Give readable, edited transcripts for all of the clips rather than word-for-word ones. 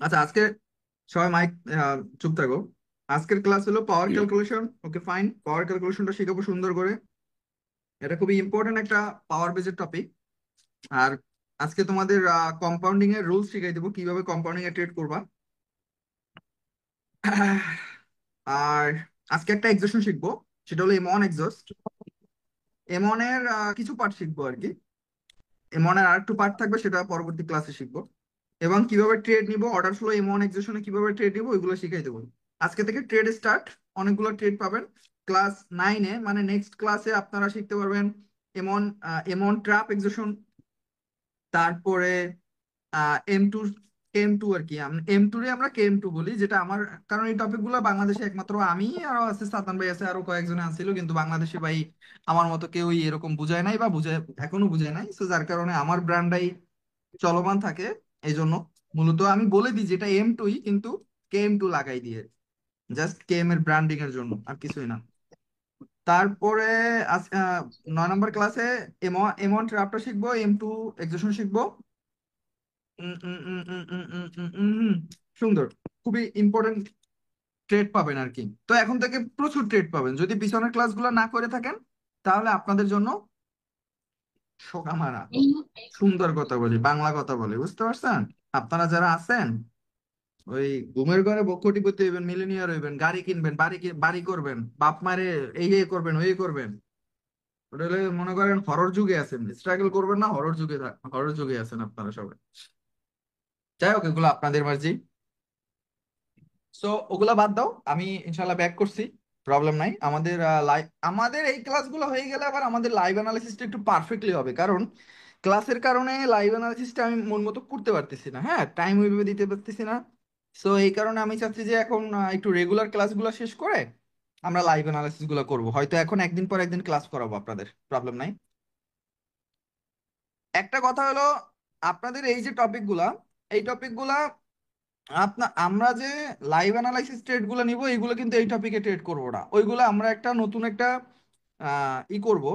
আচ্ছা, আজকে সবাই মাইক চুপ থাকো। আজকের ক্লাস হলো পাওয়ার ক্যালকুলেশন। ওকে, ফাইন, পাওয়ার ক্যালকুলেশনটা শিখাবো সুন্দর করে। এটা খুবই ইম্পর্টেন্ট একটা পাওয়ার বেজের টপিক। আর আজকে তোমাদের কম্পাউন্ডিং এর রুলস শিখাই দেবো, কিভাবে কম্পাউন্ডিং এ ট্রেড করবা। আর আজকে একটা এক্সপ্রেশন শিখবো, সেটা হলো M on exhaust. M on এর কিছু পার্ট শিখবো আর কি। এম অন এর আর একটু পার্ট থাকবে, সেটা পরবর্তী ক্লাসে শিখবো। এবং কিভাবে ট্রেড নিব, অর্ডার ফ্লো এমন এক্সেশনে কিভাবে ট্রেড নিব, ওইগুলো শিখাই দেবো। আজকে থেকে ট্রেড স্টার্ট। অনেকগুলো ট্রেড পাবেন ক্লাস 9-এ, মানে নেক্সট ক্লাসে আপনারা শিখতে পারবেন এমন এমন ট্র্যাপ এক্সেশন। তারপরে M2, M2 আর কি, M2 রে আমরা KM2 বলি, যেটা আমার, কারণ এই টপিক গুলো বাংলাদেশে একমাত্র আমি আর আছে, সাতান ভাই আছে, আরো কয়েকজন আছিল, কিন্তু বাংলাদেশে ভাই আমার মতো কেউই এরকম বুঝায় নাই বা বুঝায়, এখনো বুঝায় নাই। তো যার কারণে আমার ব্র্যান্ডাই চলমান থাকে। এই জন্য মূলত আমি বলে দিই যেটা M2, কিন্তু KM2 লাগাই দিয়ে, জাস্ট KM এর ব্র্যান্ডিং এর জন্য, আর কিছুই না। তারপরে 9 নম্বর ক্লাসে এমন এমন ট্র্যাপটা শিখবো, M2 এক্সেশন শিখবো। উম, উম, উম, উম, উম, উম, উম, উম, উম, সুন্দর, খুবই ইম্পর্টেন্ট ট্রেড পাবেন আর কি। তো এখন থেকে প্রচুর ট্রেড পাবেন যদি পিছনের ক্লাসগুলো না করে থাকেন, তাহলে আপনাদের জন্য শোকামারা। সুন্দর কথা বলি, বাংলা কথা বলি, বুঝতে পারছেন? আপনারা যারা আছেন, ওই ঘুমের ঘরে কোটিপতি হইবেন, মিলিনিয়ার হইবেন, গাড়ি কিনবেন, বাড়ি করবেন, বাপ মারে এই করবেন, ওই করবেন, ওটা হলে মনে করেন হরর যুগে আছেন। স্ট্রাগল করবেন না, হরর যুগে আছেন আপনারা সবাই। যাই হোক, এগুলো আপনাদের মার্জি। সো ওগুলা বাদ দাও, আমি ইনশাল্লাহ ব্যাক করছি, প্রবলেম নাই। আমাদের লাইভ, আমাদের এই ক্লাসগুলো হয়ে গেলে আবার আমাদের লাইভ অ্যানালিসিসটা একটু পারফেক্টলি হবে, কারণ ক্লাসের কারণে লাইভ অ্যানালিসিসটা আমি মন মতো করতে পারতেছি না, হ্যাঁ, টাইম ওইভাবে দিতে পারতেছি না। সো এই কারণে আমি চাচ্ছি যে এখন একটু রেগুলার ক্লাসগুলো শেষ করে আমরা লাইভ অ্যানালিসিস গুলো করবো। হয়তো এখন একদিন পর একদিন ক্লাস করাবো আপনাদের, প্রবলেম নাই। একটা কথা হলো, আপনাদের এই যে টপিকগুলা, এই টপিকগুলা আমরা যে লাইভ অ্যানালাইসিস ট্রেড গুলো নিব, এইগুলো কিন্তু এই টপিকে ট্রেড করবো না, ওইগুলো আমরা একটা নতুন একটা করব।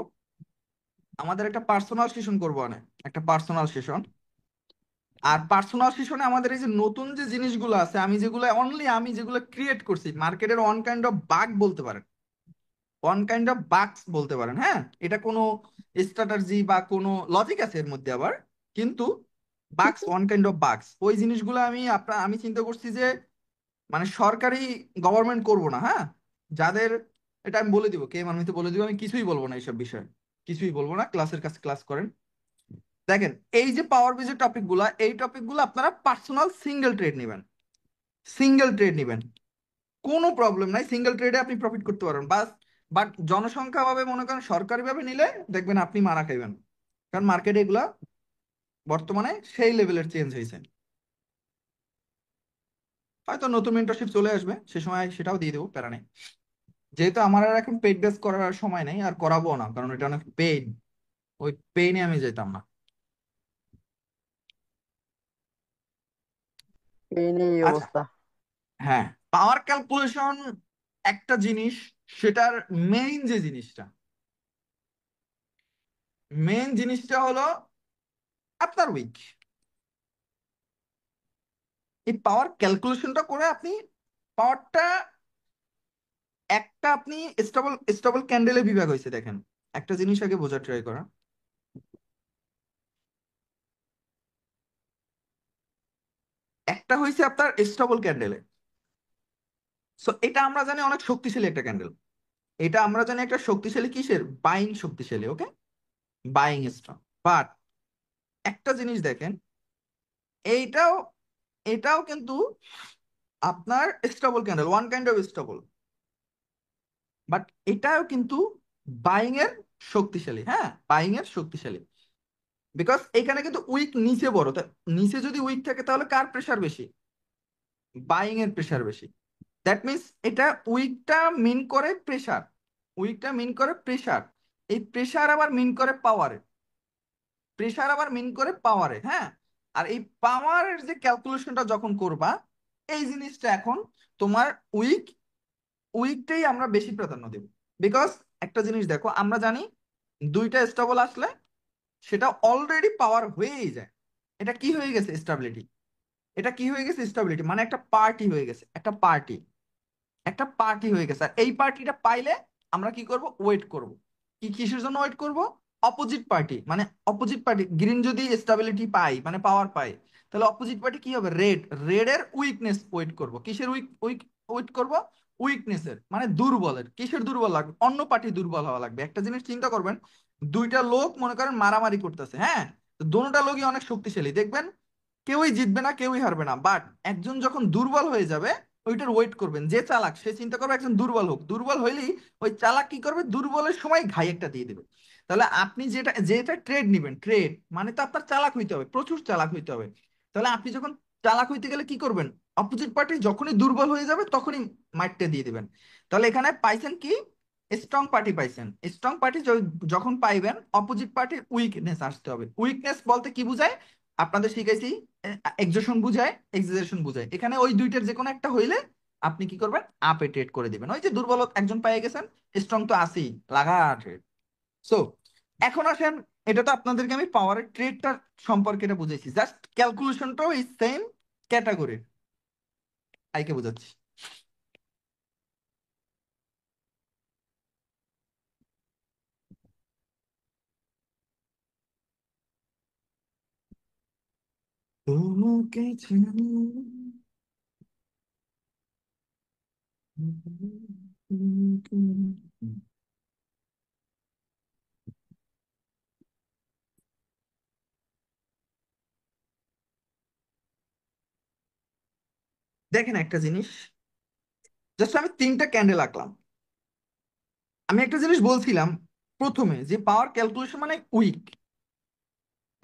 আমাদের একটা পার্সোনাল সেশন করবো, অনেক একটা পার্সোনাল সেশন। আর পার্সোনাল সেশনে আমাদের এই যে নতুন যে জিনিসগুলো আছে, আমি যেগুলো ক্রিয়েট করছি, মার্কেটের অন কাইন্ড অফ বাগ বলতে পারেন, ওয়ান কাইন্ড অফ বাগস বলতে পারেন, হ্যাঁ। এটা কোনো স্ট্র্যাটাজি বা কোনো লজিক আছে এর মধ্যে আবার, কিন্তু বাগস, ওয়ান কাইন্ড অফ বাগস, ওই জিনিসগুলো আমি চিন্তা করছি যে মানে সরকারি গভর্নমেন্ট করব না, হ্যাঁ। যাদের, এটা আমি বলে দিব, কে আমি তো বলে দিব, আমি কিছুই বলবো না এইসব বিষয়ে, কিছুই বলবো না, ক্লাসের কাছে ক্লাস করেন। দেখেন, এই যে পাওয়ার বেজের টপিক গুলা, এই টপিক গুলো আপনারা পার্সোনাল সিঙ্গেল ট্রেড নেবেন, সিঙ্গেল ট্রেড নেবেন, কোনো প্রবলেম নাই, সিঙ্গেল ট্রেডে আপনি প্রফিট করতে পারবেন বাস। বাট জনসংখ্যা ভাবে মনে করেন, সরকারি ভাবে নিলে দেখবেন আপনি মারা খাইবেন, কারণ মার্কেটে এগুলা বর্তমানে সেই লেভেলের চেঞ্জ হয়েছে। হয়তো নতুন মেন্টরশিপ চলে আসবে, সে সময় সেটাও দিয়ে দেবো, প্যারা নেই। যেহেতু আমার আর এখন পেইড বেস করার সময় নেই, আর করাবো না, কারণ এটা অনেক পেইন, ওই পেইনে আমি যেতাম না। এই নিয়ে এই আচ্ছা, অবস্থা। হ্যাঁ, পাওয়ার ক্যালকুলেশন একটা জিনিস, সেটার মেইন যে জিনিসটা, মেইন জিনিসটা হলো আপনার উইক। এই পাওয়ার ক্যালকুলেশনটা করে আপনি পাওয়ারটা, একটা আপনি স্টেবল স্টেবল ক্যান্ডেলে বিভাগ হয়েছে দেখেন। একটা জিনিস আগে বোঝার ট্রাই করা, একটা হয়েছে আপনার স্টেবল ক্যান্ডেলে। সো এটা আমরা জানি অনেক শক্তিশালী একটা ক্যান্ডেল, এটা আমরা জানি একটা শক্তিশালী কিসের, বাইং শক্তিশালী, ওকে, বাইং স্ট্রং। বাট একটা জিনিস দেখেন, এইটাও এটাও কিন্তু আপনার stable candle, one kind of stable, but এটাও কিন্তু বাইং এর শক্তিশালী, হ্যাঁ, বাইং এর শক্তিশালী। বিকজ এখানে কিন্তু উইক নিচে বড়, নিচে যদি উইক থাকে তাহলে কার প্রেসার বেশি, বাইং এর প্রেসার বেশি। দ্যাট মিনস এটা উইকটা মিন করে প্রেসার, উইকটা মিন করে প্রেসার, এই প্রেসার আবার মিন করে পাওয়ারে, প্রেসার আবার মিন করে পাওয়ারে, হ্যাঁ। আর এই পাওয়ারের যে ক্যালকুলেশনটা যখন করবা, এই জিনিসটা এখন তোমার উইক, উইকটাই আমরা বেশি প্রাধান্য দেব। বিকজ একটা জিনিস দেখো, আমরা জানি দুইটা স্টেবল আসলে সেটা অলরেডি পাওয়ার হয়েই যায়, এটা কি হয়ে গেছে, স্টেবিলিটি। এটা কি হয়ে গেছে? স্টেবিলিটি, মানে একটা পার্টি হয়ে গেছে, একটা পার্টি হয়ে গেছে। আর এই পার্টিটা পাইলে আমরা কি করব? ওয়েট করব। কিসের জন্য ওয়েট করব? অপোজিট পার্টি, মানে অপোজিট পার্টি গ্রিন যদি স্টেবিলিটি পাই, মানে পাওয়ার পাই, তাহলে অপোজিট পার্টি কি হবে? রেড। রেডের উইকনেস ওয়েট করব। কিসের উইক উইক ওয়েট করব? উইকনেসের, মানে দুর্বলের। কিসের দুর্বল লাগবে? অন্য পার্টি দুর্বল হওয়া লাগবে। একটা জিনিস চিন্তা করবেন, দুইটা লোক মনে করেন মারামারি করতেছে, হ্যাঁ, তো দোনোটা লোকই অনেক শক্তিশালী, দেখবেন কেউই জিতবে না, কেউই হারবে না, বাট একজন যখন দুর্বল হয়ে যাবে, ওইটার ওয়েট করবেন। যে চালাক সে চিন্তা করবে একজন দুর্বল হোক, দুর্বল হইলেই ওই চালাক কি করবে? দুর্বলের সময় ঘাই একটা দিয়ে দিবে। তাহলে আপনি যেটা যেটা ট্রেড নিবেন, ট্রেড মানে তো আপনার চালাক হইতে হবে, প্রচুর চালাক হইতে হবে। তাহলে আপনি যখন চালাক হইতে গেলে কি করবেন? অপোজিট পার্টি যখনই দুর্বল হয়ে যাবে তখনই মাইরটা দিয়ে দিবেন। তাহলে এখানে পাইছেন কি? স্ট্রং পার্টি পাইছেন। স্ট্রং পার্টি যখন পাইবেন, অপোজিট পার্টির উইকনেস আসতে হবে। উইকনেস বলতে কি বুঝায়? আপনাদের শিখাইছি, এক্সজশন বুঝায়, এক্সাজারেশন বুঝায়। এখানে ওই দুইটার যে কোনো একটা হইলে আপনি কি করবেন? আপে ট্রেড করে দিবেন। ওই যে দুর্বল একজন পেয়ে গেছেন, স্ট্রং তো আছেই, লাগা ট্রেড। সো এখন আসেন, এটা তো আপনাদেরকে আমি পাওয়ারের ট্রেডটার সম্পর্কে এটা বুঝাইছি, জাস্ট ক্যালকুলেশনটাও এই সেম ক্যাটাগরির। আইকে বুঝাচ্ছি। তোমাকে চিনি। দেখেন একটা জিনিস, জাস্ট আমি তিনটা ক্যান্ডেল আঁকলাম। আমি একটা জিনিস বলছিলাম প্রথমে, যে পাওয়ার ক্যালকুলেশন মানে উইক।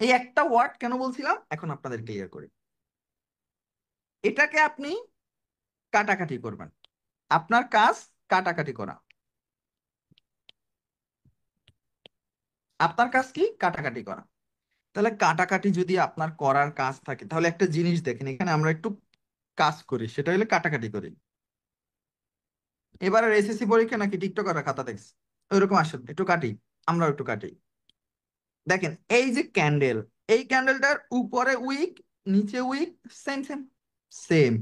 এই একটা ওয়ার্ড কেন বলছিলাম এখন আপনাদের ক্লিয়ার করি। এটাকে আপনি কাটাকাটি করবেন। আপনার কাজ কাটাকাটি করা। আপনার কাজ কি? কাটাকাটি করা। তাহলে কাটাকাটি যদি আপনার করার কাজ থাকে, তাহলে একটা জিনিস দেখেন, এখানে আমরা একটু কাজ করি, সেটা হলে কাটাকাটি করি। এবারে এসএসসি পরীক্ষা নাকি টিকটকার খাতা দেখছি, ওইরকম আসেন একটু কাটি, আমরা একটু কাটি। দেখেন এই যে ক্যান্ডেল, এই ক্যান্ডেলটার উপরে উইক, নিচে উইক, সেম সেম সেম।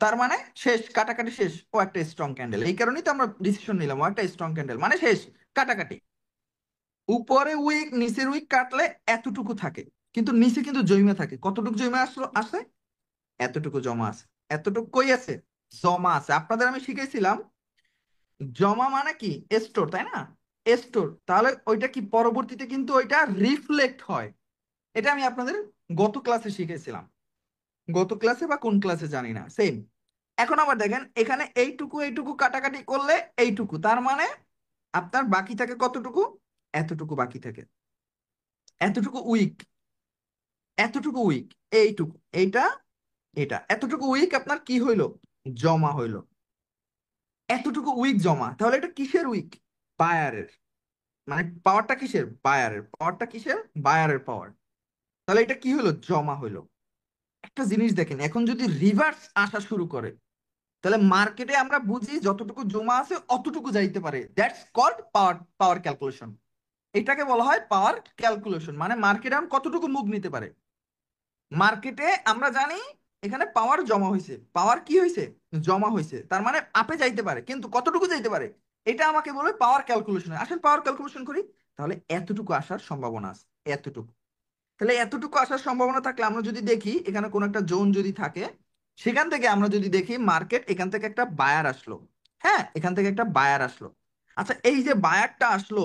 তার মানে শেষ, কাটাকাটি শেষ, ও একটা স্ট্রং ক্যান্ডেল। এই কারণেই তো আমরা ডিসিশন নিলাম, ও একটা স্ট্রং ক্যান্ডেল মানে শেষ, কাটাকাটি। উপরে উইক নিচের উইক কাটলে এতটুকু থাকে, কিন্তু নিচে কিন্তু জমা থাকে। কতটুকু জমা আসলো? আসে এতটুকু জমা আছে। এতটুকু কই আছে? জমা আছে। আপনাদের আমি শিখেছিলাম জমা মানে কি? স্টোর, তাই না? স্টোর। তাহলে ওইটা কি পরবর্তীতে কিন্তু ওইটা রিফ্লেক্ট হয়। এটা আমি আপনাদের গত ক্লাসে শিখেছিলাম, গত ক্লাসে বা কোন ক্লাসে জানি না, সেম। এখন আবার দেখেন এখানে এইটুকু এইটুকু কাটাকাটি করলে এইটুকু, তার মানে আপনার বাকি থাকে কতটুকু? এতটুকু বাকি থাকে। এতটুকু উইক, এতটুকু উইক, এইটুকু, এইটা, এটা এতটুকু উইক আপনার কি হইলো? জমা হইলো। এতটুকু উইক জমা, তাহলে এটা কিসের উইক? বায়ারের। মানে পাওয়ারটা কিসের? বায়ারের। পাওয়ারটা কিসের? বায়ারের পাওয়ার। তাহলে এটা কি হলো? জমা হইলো। একটা জিনিস দেখেন, এখন যদি রিভার্স আসা শুরু করে, তাহলে মার্কেটে আমরা বুঝি যতটুকু জমা আছে অতটুকু যাইতে পারে, that's called power, power calculation. এটাকে বলা হয় পাওয়ার ক্যালকুলেশন। মানে মার্কেটে এখন কতটুকু মুভ নিতে পারে। মার্কেটে আমরা জানি এখানে পাওয়ার জমা হয়েছে, পাওয়ার কি হয়েছে? জমা হয়েছে, তার মানে আপে যাইতে পারে, কিন্তু কতটুকু যাইতে পারে? এটা আমাকে বলবে পাওয়ার ক্যালকুলেশন। আসেন পাওয়ার ক্যালকুলেশন করি। তাহলে এতটুকু আসার সম্ভাবনা আছে, এতটুকু। তাহলে এতটুকু আসার সম্ভাবনা থাকলে আমরা যদি দেখি এখানে কোন একটা জোন যদি থাকে, সেখান থেকে আমরা যদি দেখি মার্কেট এখান থেকে একটা বায়ার আসলো, হ্যাঁ, এখান থেকে একটা বায়ার আসলো। আচ্ছা এই যে বায়ারটা আসলো,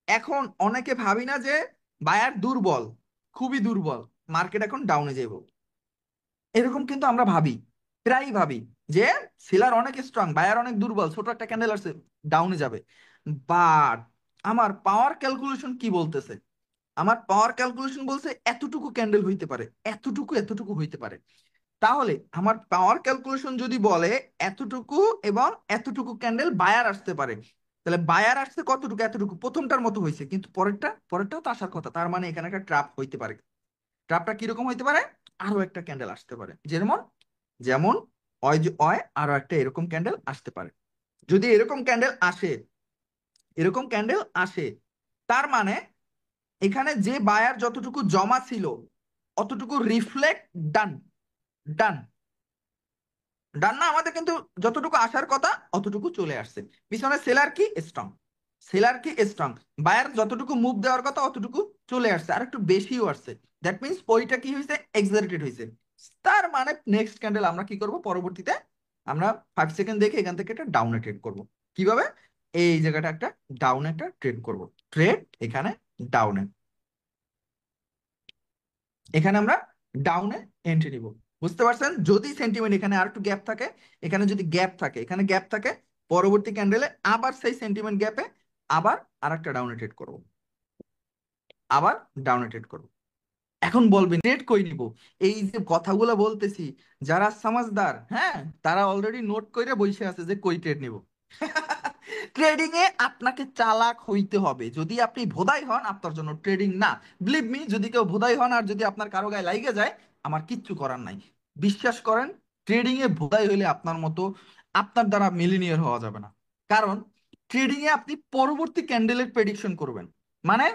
এখন অনেকে ভাবি না যে বায়ার দুর্বল, খুবই দুর্বল, মার্কেট এখন ডাউনে যাব, এরকম কিন্তু আমরা ভাবি, প্রায়ই ভাবি যে সেলার অনেক স্ট্রং, বায়ার অনেক দুর্বল, ছোট একটা ক্যান্ডেল আসছে, ডাউনে যাবে। বাট আমার পাওয়ার ক্যালকুলেশন কি বলতেছে? আমার পাওয়ার ক্যালকুলেশন বলছে এতটুকু ক্যান্ডেল হইতে পারে, এতটুকু এতটুকু হইতে পারে। তাহলে আমার পাওয়ার ক্যালকুলেশন যদি বলে এতটুকু এবং এতটুকু ক্যান্ডেল বায়ার আসতে পারে, তাহলে বায়ার আসছে কতটুকু? এতটুকু। প্রথমটার মতো হয়েছে, কিন্তু পরেরটাও তো আসার কথা। তার মানে এখানে একটা ট্র্যাপ হইতে পারে। ট্র্যাপটা কিরকম হইতে পারে? আরো একটা ক্যান্ডেল আসতে পারে, যেমন, যেমন অয় আরো একটা এরকম ক্যান্ডেল আসতে পারে। যদি এরকম ক্যান্ডেল আসে, এরকম ক্যান্ডেল আসে, তার মানে এখানে যে বায়ার যতটুকু জমা ছিল, অতটুকু রিফ্লেক্ট, ডান। ডান। ডান না, আমাদের কিন্তু যতটুকু আসার কথা অতটুকু চলে আসছে। পিছনে সেলার কি স্ট্রং, সেলার কি স্ট্রং, বায়ার যতটুকু মুভ দেওয়ার কথা অতটুকু চলে আসছে, আর একটু বেশিও আসছে। দ্যাট মিনস ওইটা কি হয়েছে, এক্সারেটেড হয়েছে। তার মানে নেক্সট ক্যান্ডেল আমরা কি করব পরবর্তীতে, আমরা 5 সেকেন্ড দেখে এখান থেকে একটা ডাউনে ট্রেড করব। কিভাবে, এই জায়গাটা একটা ডাউনে একটা ট্রেড করব, ট্রেড এখানে ডাউনে, এখানে আমরা ডাউনে এন্ট্রি নিব। বুঝতে পারছেন? যদি সেন্টিমেন্ট এখানে আর একটু গ্যাপ থাকে, এখানে যদি গ্যাপ থাকে, এখানে গ্যাপ থাকে, পরবর্তী ক্যান্ডেলে আবার সেই সেন্টিমেন্ট গ্যাপে আবার আর একটা ডাউনে ট্রেড করবো, আবার ডাউনে ট্রেড করবো। এখন বলবেন ট্রেড কই নিব? এই যে কথাগুলো বলতেছি, যারা সমাজদার, হ্যাঁ, তারা অলরেডি নোট করে বসে আছে যে কই ট্রেড নিব। ট্রেডিং এ আপনাকে চালাক হইতে হবে। যদি আপনি ভোদাই হন, আপনার জন্য ট্রেডিং না। বিলিভ মি, যদি কেউ ভোদাই হন আর যদি আপনার কারো গায়ে লাইগে যায়, আমার কিচ্ছু করার নাই। বিশ্বাস করেন, ট্রেডিং এ ভোদাই হইলে আপনার মতো, আপনার দ্বারা মিলিনিয়ার হওয়া যাবে না। কারণ ট্রেডিং এ আপনি পরবর্তী ক্যান্ডেলের প্রেডিকশন করবেন, মানে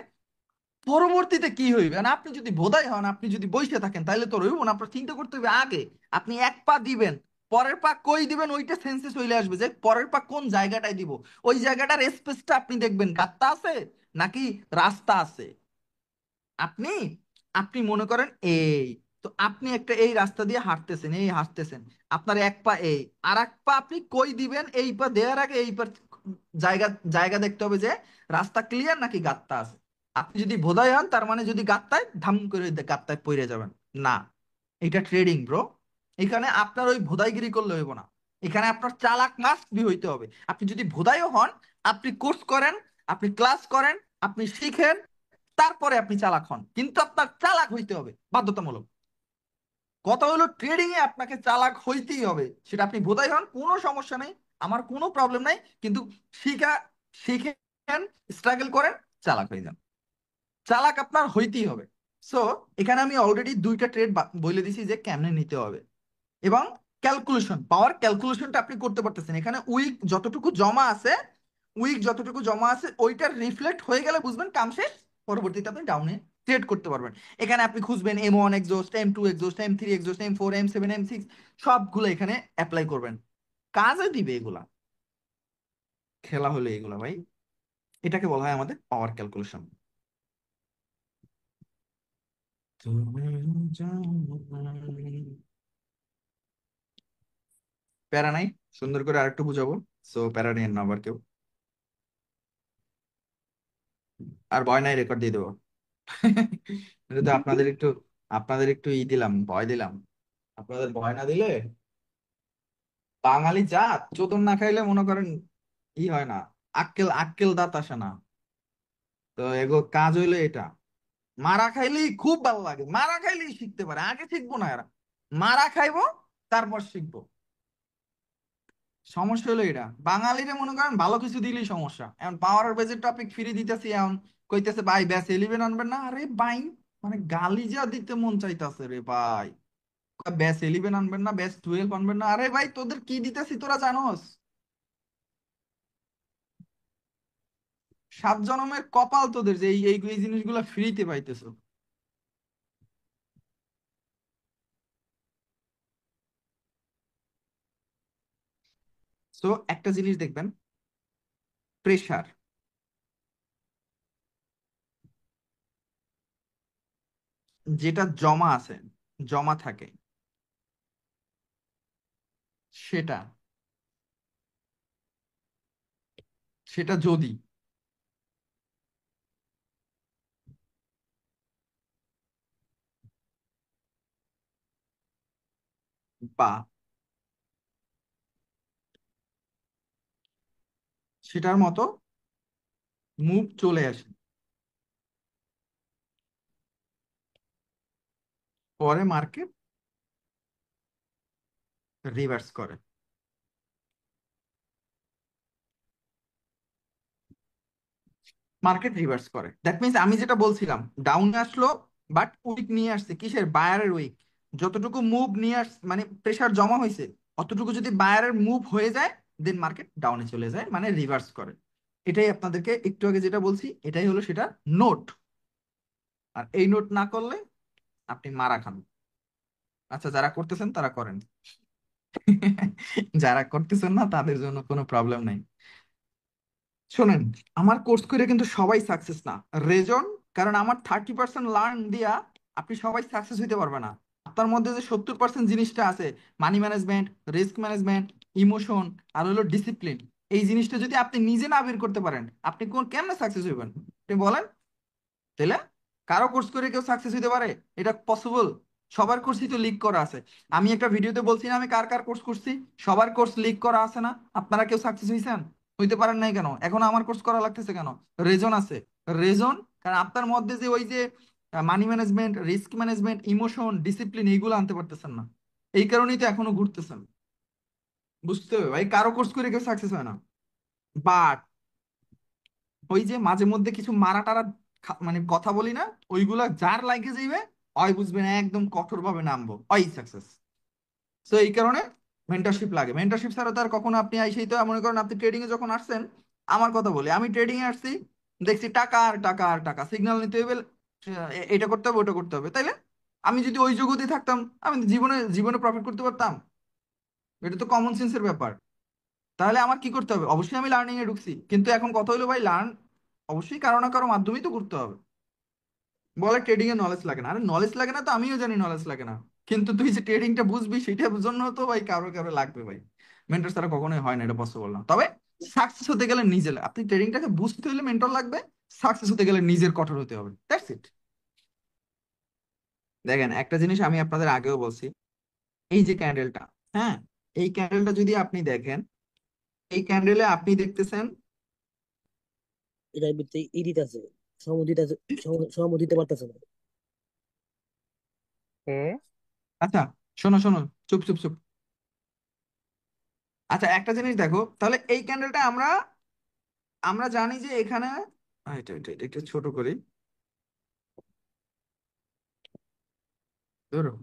পরবর্তীতে কি হইবে। মানে আপনি যদি ভোদাই হন, আপনি যদি বসে থাকেন, তাহলে তো রইব না। আপনার চিন্তা করতে হবে আগে আপনি এক পা দিবেন, পরের পা কই দিবেন, ওইটা সেন্সে চলে আসবে যে পরের পা কোন জায়গাটায় দিব। ওই জায়গাটার স্পেসটা আপনি দেখবেন, গাত্তা আছে নাকি রাস্তা আছে। আপনি আপনি মনে করেন এই, তো আপনি একটা এই রাস্তা দিয়ে হাঁটতেছেন, এই হাঁটতেছেন, আপনার এক পা এই, আর এক পা আপনি কই দিবেন, এই পা দেওয়ার আগে এই পা জায়গা জায়গা দেখতে হবে যে রাস্তা ক্লিয়ার নাকি গাত্তা আছে। আপনি যদি ভোদাই হন, তার মানে যদি গাত্তায় ধাম করে গাত্তায় পড়ে যাবেন। না, এটা ট্রেডিং ব্রো। এখানে আপনার ওই ভোদাইগিরি করলে হইব না, এখানে আপনার চালাক মাস্ট বি হইতে হবে। আপনি যদি ভোদাইও হন, আপনি কোর্স করেন, আপনি ক্লাস করেন, আপনি শিখেন, তারপরে আপনি চালাক হন, কিন্তু আপনার চালাক হইতে হবে বাধ্যতামূলক। কথা হলো ট্রেডিং এ আপনাকে চালাক হইতেই হবে, সেটা আপনি বোধাই হন, কোনো সমস্যা নেই, আমার কোনো প্রবলেম নাই। কিন্তু শিখা, শিখেন, স্ট্রাগল করেন, চালাক হয়ে যান। চালাক আপনার হইতেই হবে। সো এখানে আমি অলরেডি দুইটা ট্রেড বলে দিছি যে কেমনে নিতে হবে, এবং ক্যালকুলেশন, পাওয়ার ক্যালকুলেশনটা আপনি করতে পারতেছেন। এখানে উইক যতটুকু জমা আছে, উইক যতটুকু জমা আছে ওইটার রিফ্লেক্ট হয়ে গেলে বুঝবেন কাম শেষ। পরবর্তীতে আপনি ডাউনে ট্রেড করতে পারবেন। এখানে আপনি খুঁজবেন M1 exhaust, M2 exhaust, M3 exhaust, M4, M7, M6, সবগুলো এখানে অ্যাপ্লাই করবেন। কাজে দিবে এগুলা, খেলা হলো এগুলা ভাই। এটাকে বলা হয় আমাদের পাওয়ার ক্যালকুলেশন। প্যারা নাই, সুন্দর করে আরেকটু বুঝাবো। সো প্যারা নিয়েন না আবার কেউ। আর ভয় নাই, রেকর্ড দিয়ে দেবো। এটা তো আপনাদের একটু দিলাম, ভয় দিলাম। আপনাদের ভয় না দিলে, বাঙালি জাত চোদন না খাইলে মনে করেন হয় না, আক্কেল আক্কেল দাঁত আসে না। তো এগো কাজ হইলো এটা। মারা খাইলেই খুব ভালো লাগে, মারা খাইলেই শিখতে পারে, আগে শিখবো না এরা, মারা খাইবো তারপর শিখবো। সমস্যা হলো এটা, বাঙালিরা মনে করেন ভালো কিছু দিলেই সমস্যা। এখন পাওয়ার বেজের টপিক ফিরে দিতেছি, এখন কইতেছে ভাই ব্যাস 11 আনবেন না। আরে ভাই, মানে গালি যা দিতে মন চাইতেছে রে ভাই। ব্যাস 11 আনবেন না, ব্যাস 12 আনবেন না। আরে ভাই, তোদের কি দিতেছি তোরা জানোস? 7 জনমের কপাল তোদের যে এই এই এই জিনিসগুলো ফ্রিতে পাইতেছো। তো একটা জিনিস দেখবেন, প্রেসার যেটা জমা আছে, জমা থাকে, সেটা সেটা যদি বা সেটার মতো মুভ চলে আসে, পরে মার্কেট রিভার্স করে। মার্কেট রিভার্স করে, দ্যাট মিনস আমি যেটা বলছিলাম, ডাউন আসলো, বাট উইক নিয়ে আসছে কিসের, বায়ারের উইক। যতটুকু মুভ নিয়ে আস মানে প্রেসার জমা হয়েছে, অতটুকু যদি বায়ারের মুভ হয়ে যায়, দেন মার্কেট ডাউনে চলে যায়, মানে রিভার্স করে। এটাই আপনাদেরকে একটু আগে যেটা বলছি, এটাই হলো সেটা নোট। আর এই নোট না করলে আপনি মারা খান। আচ্ছা, যারা করতেছেন তারা করেন। যারা করতেছেন না তাদের জন্য কোনো প্রবলেম নাই। শোনেন, আমার কোর্স করে কিন্তু সবাই সাকসেস না। রেজন, কারণ আমার 30% লার্ন দিয়া আপনি সবাই সাকসেস হইতে পারবে না। আপনার মধ্যে যে 70% জিনিসটা আছে, money management, risk management, emotion, আর হলো ডিসিপ্লিন, এই জিনিসটা যদি আপনি নিজে না বের করতে পারেন, আপনি কোন কেমনে সাকসেস হইবেন? আপনি বলেন। তাইলে কারো কোর্স করে কেউ সাকসেস হইতে পারে? এটা পসিবল? সবার কোর্সই তো লিক করা আছে। আমি একটা ভিডিওতে বলছি না আমি কার কার কোর্স করছি? সবার কোর্স লিক করা আছে না? আপনারা কেউ সাকসেস হইছেন? হইতে পারেন নাই কেন? এখন আমার কোর্স করা লাগতেছে কেন? রেজন আছে। রেজন, কারণ আপনার মধ্যে যে ওই যে মানি management, risk management, emotion, discipline, এইগুলো আনতে পারতেছেন না। এই কারণেই তো এখনো ঘুরতেছেন। বুঝতে হবে ভাই, কারো কোর্স করে কেউ সাকসেস হয় না। বাট ওই যে মাঝে মধ্যে কিছু মারা টারা মানে কথা বলি না, ওইগুলা যার লাগে যাইবে, ওই বুঝবেন একদম কঠোর ভাবে নামবো, ওই সাকসেস। তো এই কারণে মেন্টরশিপ লাগে। মেন্টরশিপ ছাড়া তো আর কখনো আপনি আইসেই তো মনে করেন আপনি ট্রেডিং এ যখন আসছেন, আমার কথা বলি, আমি ট্রেডিং এ আসছি, দেখছি টাকা আর টাকা আর টাকা, সিগন্যাল নিতে হইবে, এটা করতে হবে ওটা করতে হবে, তাইলে আমি যদি ওই জগতে থাকতাম, আমি জীবনে জীবনে প্রফিট করতে পারতাম? এটা তো কমন সেন্সের ব্যাপার। তাহলে আমার কি করতে হবে? অবশ্যই আমি লার্নিং এ ঢুকছি, কিন্তু এখন কথা হলো ভাই, লার্ন অবশ্যই কারো না কারো মাধ্যমেই তো করতে হবে। বলে ট্রেডিং এ নলেজ লাগে না, আরে নলেজ লাগে না তো আমিও জানি নলেজ লাগে না, কিন্তু তুই যে ট্রেডিংটা বুঝবি সেটার জন্য তো ভাই কারো কারো লাগবে ভাই। মেন্টর ছাড়া কখনোই হয় না, এটা পসিবল না। তবে সাকসেস হতে গেলে নিজে আপনি ট্রেডিংটাকে বুঝতে হলে মেন্টর লাগবে, সাকসেস হতে গেলে নিজের কঠোর হতে হবে, দ্যাটস ইট। দেখেন, একটা জিনিস আমি আপনাদের আগেও বলছি, এই যে ক্যান্ডেলটা, হ্যাঁ, এই ক্যান্ডেলটা যদি আপনি দেখেন, এই ক্যান্ডেলে আপনি দেখতেছেন। এটার ভিতরে ইডিট আছে, সহমত আছে, সহমত দিতে পারতেছে না। হুম। আচ্ছা, শোনো শোনো, চুপ চুপ চুপ। আচ্ছা, একটা জিনিস দেখো তাহলে, এই ক্যান্ডেলটা আমরা আমরা জানি যে এখানে এটা একটু ছোট করি, ধরো।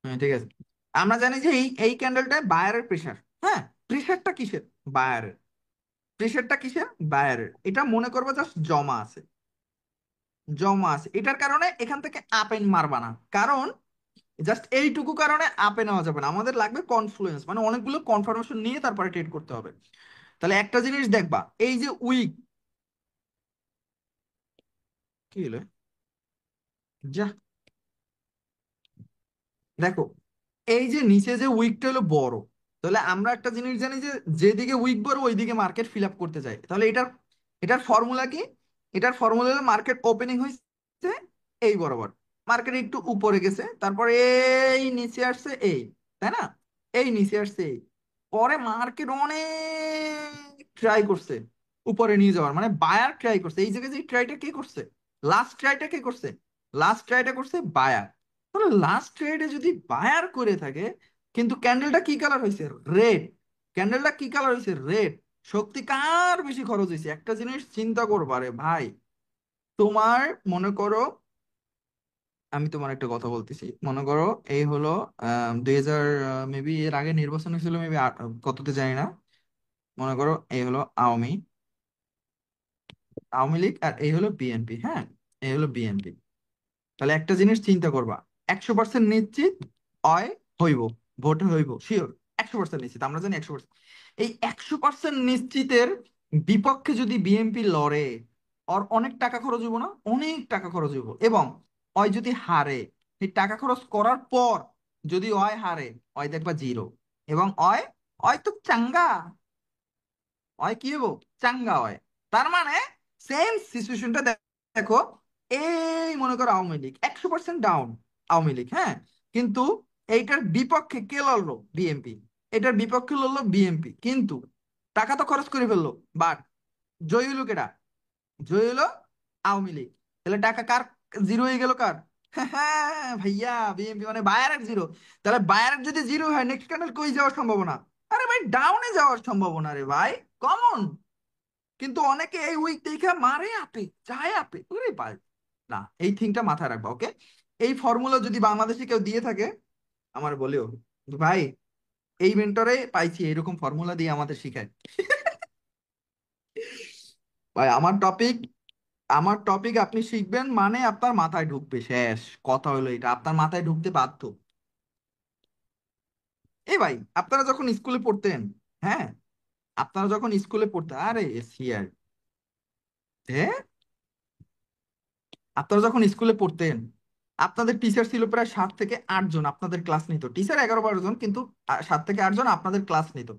হ্যাঁ, ঠিক আছে। আমরা জানি যে এই এই ক্যান্ডেলটায় বায়ারের প্রেসার। হ্যাঁ, প্রেসারটা কিসের? বায়ারের। প্রেসারটা কিসের? বায়ারের। এটা মনে করবো জাস্ট জমা আছে, জমা আছে, এটার কারণে এখান থেকে আপ এন্ড মারবা না। কারণ জাস্ট এইটুকু কারণে আপে নেওয়া যাবে না, আমাদের লাগবে কনফ্লুয়েন্স, মানে অনেকগুলো কনফার্মেশন নিয়ে তারপরে ট্রেড করতে হবে। তাহলে একটা জিনিস দেখবা, এই যে উইক, কি হলো, যা, দেখো, এই যে নিচে যে উইকটা হলো বড়, তাহলে আমরা একটা জিনিস জানি যে যেদিকে উইক বড় ওইদিকে মার্কেট ফিল আপ করতে যায়। তাহলে এটার এটার ফর্মুলা কি? এটার ফর্মুলা হলো মার্কেট ওপেনিং হয়েছে এই বরাবর, মার্কেট একটু উপরে গেছে, তারপরে এই নিচে আসছে এই, তাই না? এই নিচে আসছে এই, পরে মার্কেট অনেক ট্রাই করছে উপরে নিয়ে যাওয়ার, মানে বায়ার ট্রাই করছে। এই জায়গায় যে ট্রাইটা কে করছে? লাস্ট ট্রাইটা কে করছে? লাস্ট ট্রাইটা করছে বায়ার। তাহলে লাস্ট ট্রেডে যদি বায়ার করে থাকে, কিন্তু ক্যান্ডেলটা কি কালার হয়েছে? রেড। ক্যান্ডেলটা কি কালার হয়েছে? রেড। শক্তি কার বেশি খরচ হয়েছে? একটা জিনিস চিন্তা করবা রে ভাই, তোমার, মনে করো, আমি তোমার একটা কথা বলতেছি, মনে করো এই হলো 2000, মেবি এর আগে নির্বাচন হয়েছিল, মেবি কততে জানি না। মনে করো এই হলো আওয়ামী আওয়ামী লীগ, আর এই হলো বিএনপি, হ্যাঁ, এই হলো বিএনপি। তাহলে একটা জিনিস চিন্তা করবা, 100% নিশ্চিত হয় হইব, ভোট হইব শিওর, 100% নিশ্চিত, আমরা জানি 100%। এই 100% নিশ্চিতের বিপক্ষে যদি বিএনপি লড়ে, ওর অনেক টাকা খরচ হইব না? অনেক টাকা খরচ হইব। এবং ওই যদি হারে, এই টাকা খরচ করার পর যদি ওই হারে, ওই দেখবা জিরো। এবং ওই ওই তো চাঙ্গা, হয় কি হবো? চাঙ্গা হয়। তার মানে সেম সিচুয়েশনটা দেখো, এই মনে করো আওয়ামী লীগ 100% ডাউন, আওয়ামী লীগ, হ্যাঁ, কিন্তু এইটার বিপক্ষে কে লড়লো? বিএনপি। এটার বিপক্ষে লড়লো বিএনপি, কিন্তু টাকা তো খরচ করে ফেললো, বাট জয়ী হলো কেডা? জয়ী হলো আওয়ামী লীগ। তাহলে টাকা কার? জিরো হয়ে গেল কার? হ্যাঁ ভাইয়া, বিএনপি মানে বায়ারের জিরো। তাহলে বায়ারের যদি জিরো হয়, নেক্সট ক্যান্ডেল কই যাওয়ার সম্ভাবনা? আরে ভাই, ডাউনে যাওয়ার সম্ভাবনা রে ভাই, কমন। কিন্তু অনেকে এই উইক দেখে মারে আপে, যায় আপে, ওরে ভাই, না, এই থিংটা মাথায় রাখবা, ওকে? এই ফর্মুলা যদি বাংলাদেশে কেউ দিয়ে থাকে, আমার বলিও ভাই, এই মেন্টরে পাইছি এরকম ফর্মুলা দিয়ে আমাদের শিখায়। ভাই, আমার টপিক আমার টপিক আপনি শিখবেন মানে আপনার মাথায় ঢুকবে, শেষ কথা হলো এটা, আপনার মাথায় ঢুকতে বাধ্য। এই ভাই, আপনারা যখন স্কুলে পড়তেন, হ্যাঁ, আপনারা যখন স্কুলে পড়তেন, আরে সিয়ার, হ্যাঁ, আপনারা যখন স্কুলে পড়তেন, আপনাদের টিচার ছিল প্রায় 7 থেকে 8 জন, আপনাদের ক্লাস নিত। টিচার 11-12 জন, কিন্তু 7 থেকে 8 জন আপনাদের ক্লাস নিত।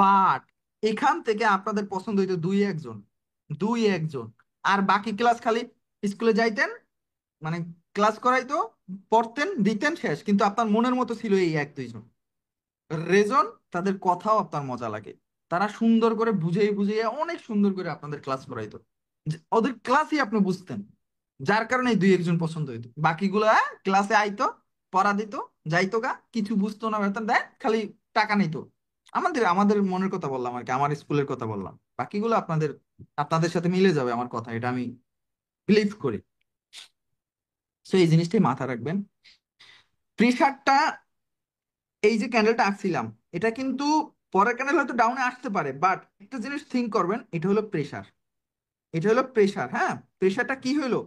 বাট এখান থেকে আপনাদের পছন্দ হইতো 2-1 জন, 2-1 জন। আর বাকি ক্লাস খালি স্কুলে যাইতেন, মানে ক্লাস করাইতো, পড়তেন, দিতেন, শেষ। কিন্তু আপনার মনের মতো ছিল এই 1-2 জন। রেজন, তাদের কথাও আপনার মজা লাগে, তারা সুন্দর করে বুঝিয়ে বুঝিয়ে অনেক সুন্দর করে আপনাদের ক্লাস করাইতো, ওদের ক্লাসই আপনি বুঝতেন। যার কারণে এই 2-1 জন পছন্দ হইতো। বাকিগুলো ক্লাসে আইতো, পড়া দিত, যাইতো গা, কিছু বুঝতো না, বেতন দেয় খালি, টাকা নিতো। আমাদের আমাদের মনের কথা বললাম আর কি, আমার স্কুলের কথা বললাম। বাকিগুলো আপনাদের আপনাদের সাথে মিলে যাবে আমার কথা, এটা আমি বিলিভ করি। তো এই জিনিসটাই মাথা রাখবেন। প্রেশারটা, এই যে ক্যান্ডেলটা আঁকছিলাম, এটা কিন্তু পরের ক্যান্ডেল হয়তো ডাউনে আসতে পারে, বাট একটা জিনিস থিঙ্ক করবেন, এটা হলো প্রেসার। এটা হলো প্রেসার, হ্যাঁ। প্রেসারটা কি হইলো?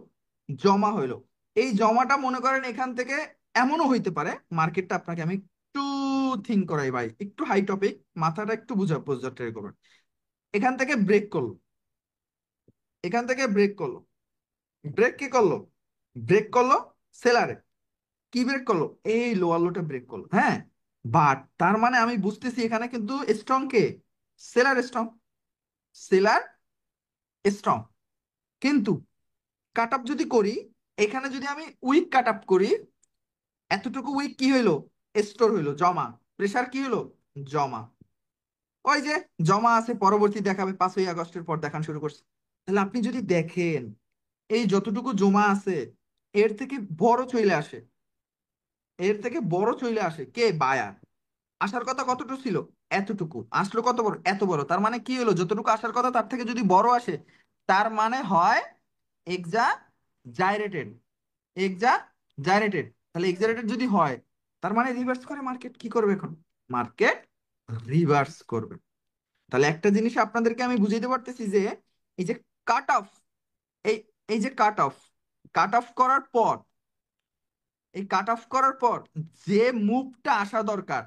জমা হইলো। এই জমাটা মনে করেন এখান থেকে এমনও হইতে পারে, মার্কেটটা আপনাকে আমি একটু থিঙ্ক করাই ভাই, একটু হাই টপিক, মাথাটা একটু বোঝার ট্রাই করবেন। এখান থেকে ব্রেক করলো, এখান থেকে ব্রেক করলো, ব্রেক কি করলো? ব্রেক করলো সেলারে। কি ব্রেক করলো? এই লোয়ার লোটা ব্রেক করলো, হ্যাঁ। বাট তার মানে আমি বুঝতেছি এখানে কিন্তু স্ট্রং কে? Seller strong, seller strong. কিন্তু কাট আপ যদি করি, এখানে যদি আমি উইক কাট আপ করি, এতটুকু উইক কি হইলো? স্টোর হইলো, জমা। প্রেসার কি হইলো? জমা। ওই যে জমা আছে, পরবর্তী দেখাবে 5ই আগস্টের পর দেখান শুরু করছে। তাহলে আপনি যদি দেখেন, এই যতটুকু জমা আছে, এর থেকে বড় চলে আসে, এর থেকে বড় চলে আসে কে? বায়ার। আসার কথা কতটুকু ছিল? এতটুকু। আসলো কত বড়? এত বড়। তার মানে কি হলো? যতটুকু আসার কথা তার থেকে যদি বড় আসে, তার মানে হয় এক্সা জাইরেটেড, এক্সা জাইরেটেড। তাহলে এক্সারেটেড যদি হয়, তার মানে রিভার্স করে মার্কেট। কি করবে এখন? মার্কেট রিভার্স করবে। তাহলে একটা জিনিস আপনাদেরকে আমি বুঝাইতে পারতেছি যে, এই যে কাট অফ, এই এই যে কাট অফ, কাট অফ করার পর, এই কাট অফ করার পর যে মুভটা আসা দরকার,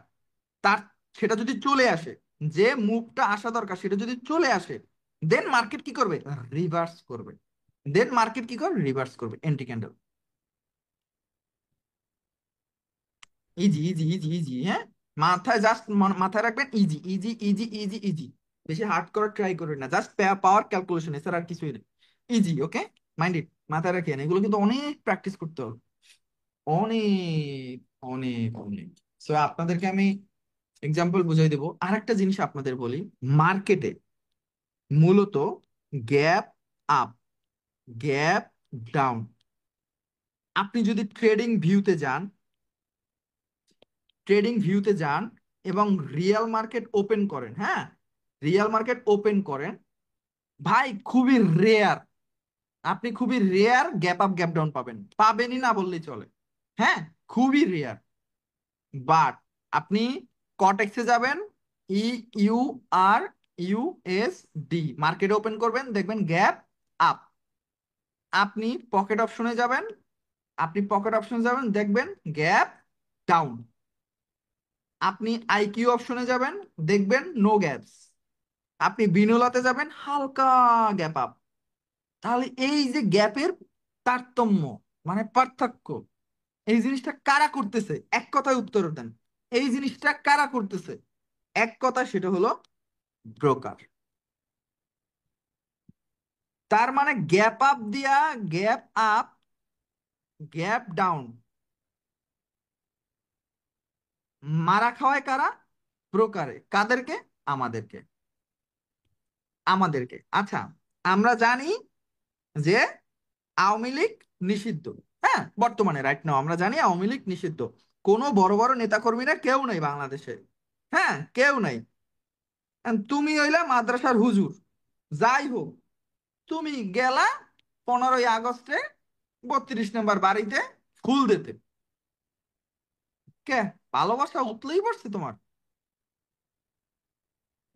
তার, সেটা যদি চলে আসে, যে মুভটা আসা দরকার সেটা যদি চলে আসে, দেন মার্কেট কি করবে? রিভার্স করবে। দেন মার্কেট কি করবে? রিভার্স করবে, anti candle. Easy easy easy easy, হ্যাঁ। মাথায় জাস্ট মাথায় রাখবেন, easy easy easy easy easy. বেশি হার্ড করার ট্রাই করবেন না, জাস্ট পাওয়ার ক্যালকুলেশন, এছাড়া আর কিছুই না। Easy, okay. মাইন্ড ইট, মাথায় রাখেন, এগুলো কিন্তু অনেক প্র্যাকটিস করতে হবে, অনেক অনেক অনেক। সো আপনাদেরকে আমি এক্সাম্পল বুঝাই দেবো। আর একটা জিনিস আপনাদের বলি, মার্কেটে মূলত গ্যাপ আপ, গ্যাপ ডাউন, আপনি যদি ট্রেডিং ভিউতে যান এবং রিয়েল মার্কেট ওপেন করেন, হ্যাঁ, রিয়েল মার্কেট ওপেন করেন, ভাই খুবই রেয়ার, আপনি খুবই rare gap up gap down পাবেন, পাবেনই না বললেই চলে, হ্যাঁ, খুবই রেয়ার। বাট আপনি কটেক্সে যাবেন, E U R U S D, market open করবেন, দেখবেন গ্যাপ আপ। আপনি পকেট অপশনে যাবেন, আপনি পকেট অপশনে যাবেন, দেখবেন গ্যাপ ডাউন। আপনি আইকিউ অপশনে যাবেন, দেখবেন নো গ্যাপস। আপনি বিনোলাতে যাবেন, হালকা গ্যাপ আপ। তাহলে এই যে গ্যাপের তারতম্য, মানে পার্থক্য, এই জিনিসটা কারা করতেছে? এক কথায় উত্তর দেন, এই জিনিসটা কারা করতেছে? এক কথা, সেটা হলো ব্রোকার। তার মানে গ্যাপ আপ দিয়া, গ্যাপ আপ, গ্যাপ ডাউন মারা খাওয়ায় কারা? ব্রোকারে। কাদেরকে? আমাদেরকে, আমাদেরকে। আচ্ছা, আমরা জানি যে আওয়ামী লীগ নিষিদ্ধ, হ্যাঁ, বর্তমানে রাইট নাও আমরা জানি আওয়ামী লীগ নিষিদ্ধ। কোনো বড় বড় নেতাকর্মীরা কেউ নাই বাংলাদেশে, হ্যাঁ, কেউ নাই। And তুমি হইলা মাদ্রাসার হুজুর, যাই হোক, তুমি গেলা 15ই আগস্টে 32 নম্বর বাড়িতে ফুল দিতে। কে? ভালোবাসা উতলেই পড়ছে তোমার?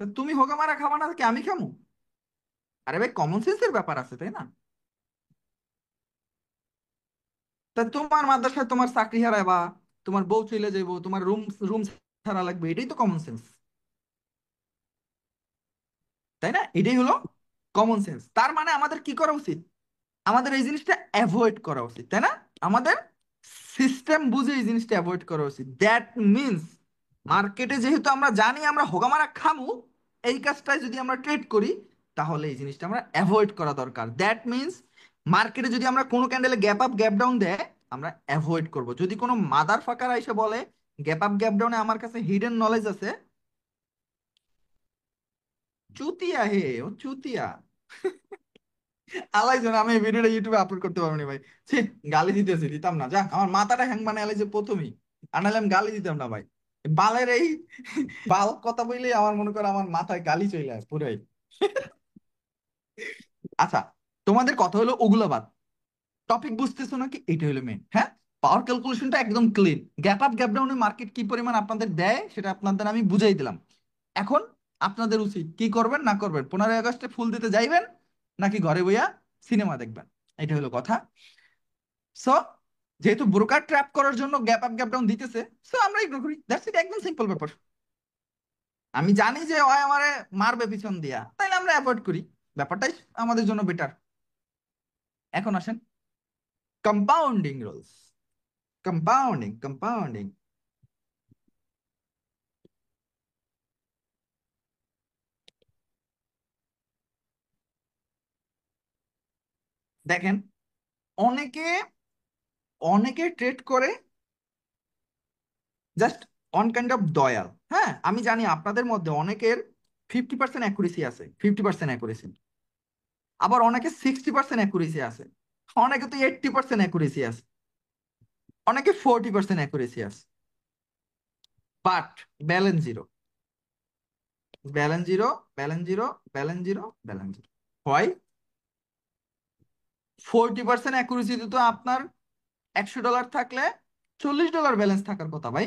তা তুমি হোগা মারা খাবা না, কে আমি খামু? আরে ভাই, কমন সেন্সের ব্যাপার আছে, তাই না? তা তোমার মাদ্রাসায় তোমার চাকরি হারাবা, তোমার বউ চলে যাইবো, তোমার রুম রুম ছাড়া লাগবে, এটাই তো কমন সেন্স, তাই না? এটাই হলো কমন সেন্স। তার মানে আমাদের কি করা উচিত? আমাদের এই জিনিসটা অ্যাভয়েড করা উচিত, তাই না? আমাদের সিস্টেম বুঝে এই জিনিসটা অ্যাভয়েড করা উচিত। দ্যাট মিনস মার্কেটে যেহেতু আমরা জানি আমরা হোগামারা খামু, এই কাজটায় যদি আমরা ট্রেড করি, তাহলে এই জিনিসটা আমরা অ্যাভয়েড করা দরকার। দ্যাট মিনস মার্কেটে যদি আমরা কোনো ক্যান্ডেলে গ্যাপ আপ গ্যাপ ডাউন দেয়, আমরা অ্যাভয়েড করব। যদি কোনো মাদার ফাকার এসে বলে গ্যাপ আপ গ্যাপ ডাউনে আমার কাছে হিডেন নলেজ আছে, চুতিয়া হে, ও চুতিয়া। আলাইজন, আমি এই ভিডিওটা ইউটিউবে আপলোড করতে পারবো না ভাই। ছি, গালি দিতেছি, দিতাম না, যা আমার মাথাটা হ্যাং মানে আলাইছে প্রথমেই। আনালে আমি গালি দিতাম না ভাই। বালের এই বাল কথা বললে আমার মনে করো আমার মাথায় গালি চলে আসে পুরাই। আচ্ছা, তোমাদের কথা হলো ওগুলো বাদ, টপিক বুঝতেছো নাকি? এটা হলো মেন। হ্যাঁ, পাওয়ার ক্যালকুলেশনটা একদম ক্লিন। গ্যাপ আপ গ্যাপ ডাউনে মার্কেট কি পরিমাণ আপনাদের দেয় সেটা আপনাদের আমি বুঝাই দিলাম। এখন আপনাদের উচিত কি করবেন না করবেন, 15ই আগস্টে ফুল দিতে যাইবেন নাকি ঘরে বইয়া সিনেমা দেখবেন, এটা হলো কথা। সো যেহেতু ব্রোকার ট্র্যাপ করার জন্য গ্যাপ আপ গ্যাপ ডাউন দিতেছে, সো আমরা ইগনোর করি, দ্যাটস ইট, একদম সিম্পল ব্যাপার। আমি জানি যে হয় আমারে মারবে পিছন দিয়া, তাইলে আমরা অ্যাভয়েড করি, ব্যাপারটাই আমাদের জন্য বেটার। এখন আসেন কম্পাউন্ডিং রুলস। কম্পাউন্ডিং। দেখেন, অনেকে অনেকে ট্রেড করে just on kind of Dayal. হ্যাঁ, আমি জানি আপনাদের মধ্যে অনেকের 50% অ্যাকুরেসি আছে, 50% অ্যাকুরেসি, আবার অনেকে 60% অ্যাকুরেসি আছে, অনেকে তো 80% অ্যাকুরেসি আছে, অনেকে 40% অ্যাকুরেসি আছে। But balance zero, balance zero, balance zero, balance zero, balance zero. হয় 40% অ্যাকুরেসিতে তো আপনার $100 থাকলে $40 ব্যালেন্স থাকার কথা ভাই,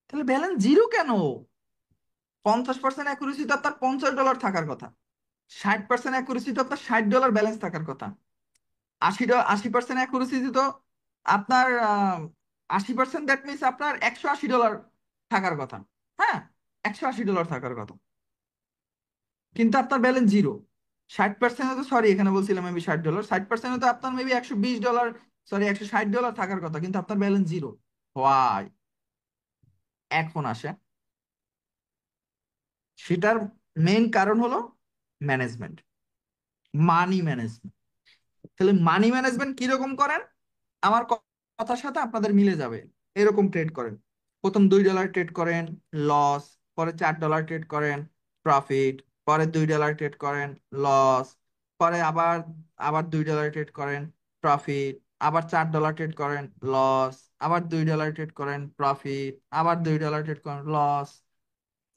তাহলে ব্যালেন্স জিরো কেন? 50% অ্যাকুরেসি তো আপনার $50 থাকার কথা, 60% অ্যাকুরেসি তো আপনার $60 ব্যালেন্স থাকার কথা, 80% অ্যাকুরেসি তো আপনার 80%, দ্যাট মিনস আপনার $180 থাকার কথা। হ্যাঁ, $180 থাকার কথা, কিন্তু আপনার ব্যালেন্স জিরো। 60% তো, সরি এখানে বলছিলাম মেবি $60, 60% তো আপনার মেবি $120, সরি $160 থাকার কথা, কিন্তু আপনার ব্যালেন্স জিরো। ওয়াই? এখন আসে, সেটার মেইন কারণ হলো ম্যানেজমেন্ট, মানি ম্যানেজমেন্ট। তাহলে মানি ম্যানেজমেন্ট কিরকম করেন? আমার কথার সাথে আপনাদের মিলে যাবে। এরকম ট্রেড করেন, প্রথম $2 ট্রেড করেন, লস, পরে $4 ট্রেড করেন, প্রফিট, পরে $2 ট্রেড করেন, লস, পরে আবার আবার $2 ট্রেড করেন, প্রফিট, আবার $4 ট্রেড করেন, লস, আবার $2 ট্রেড করেন, প্রফিট, আবার $2 ট্রেড করেন, লস।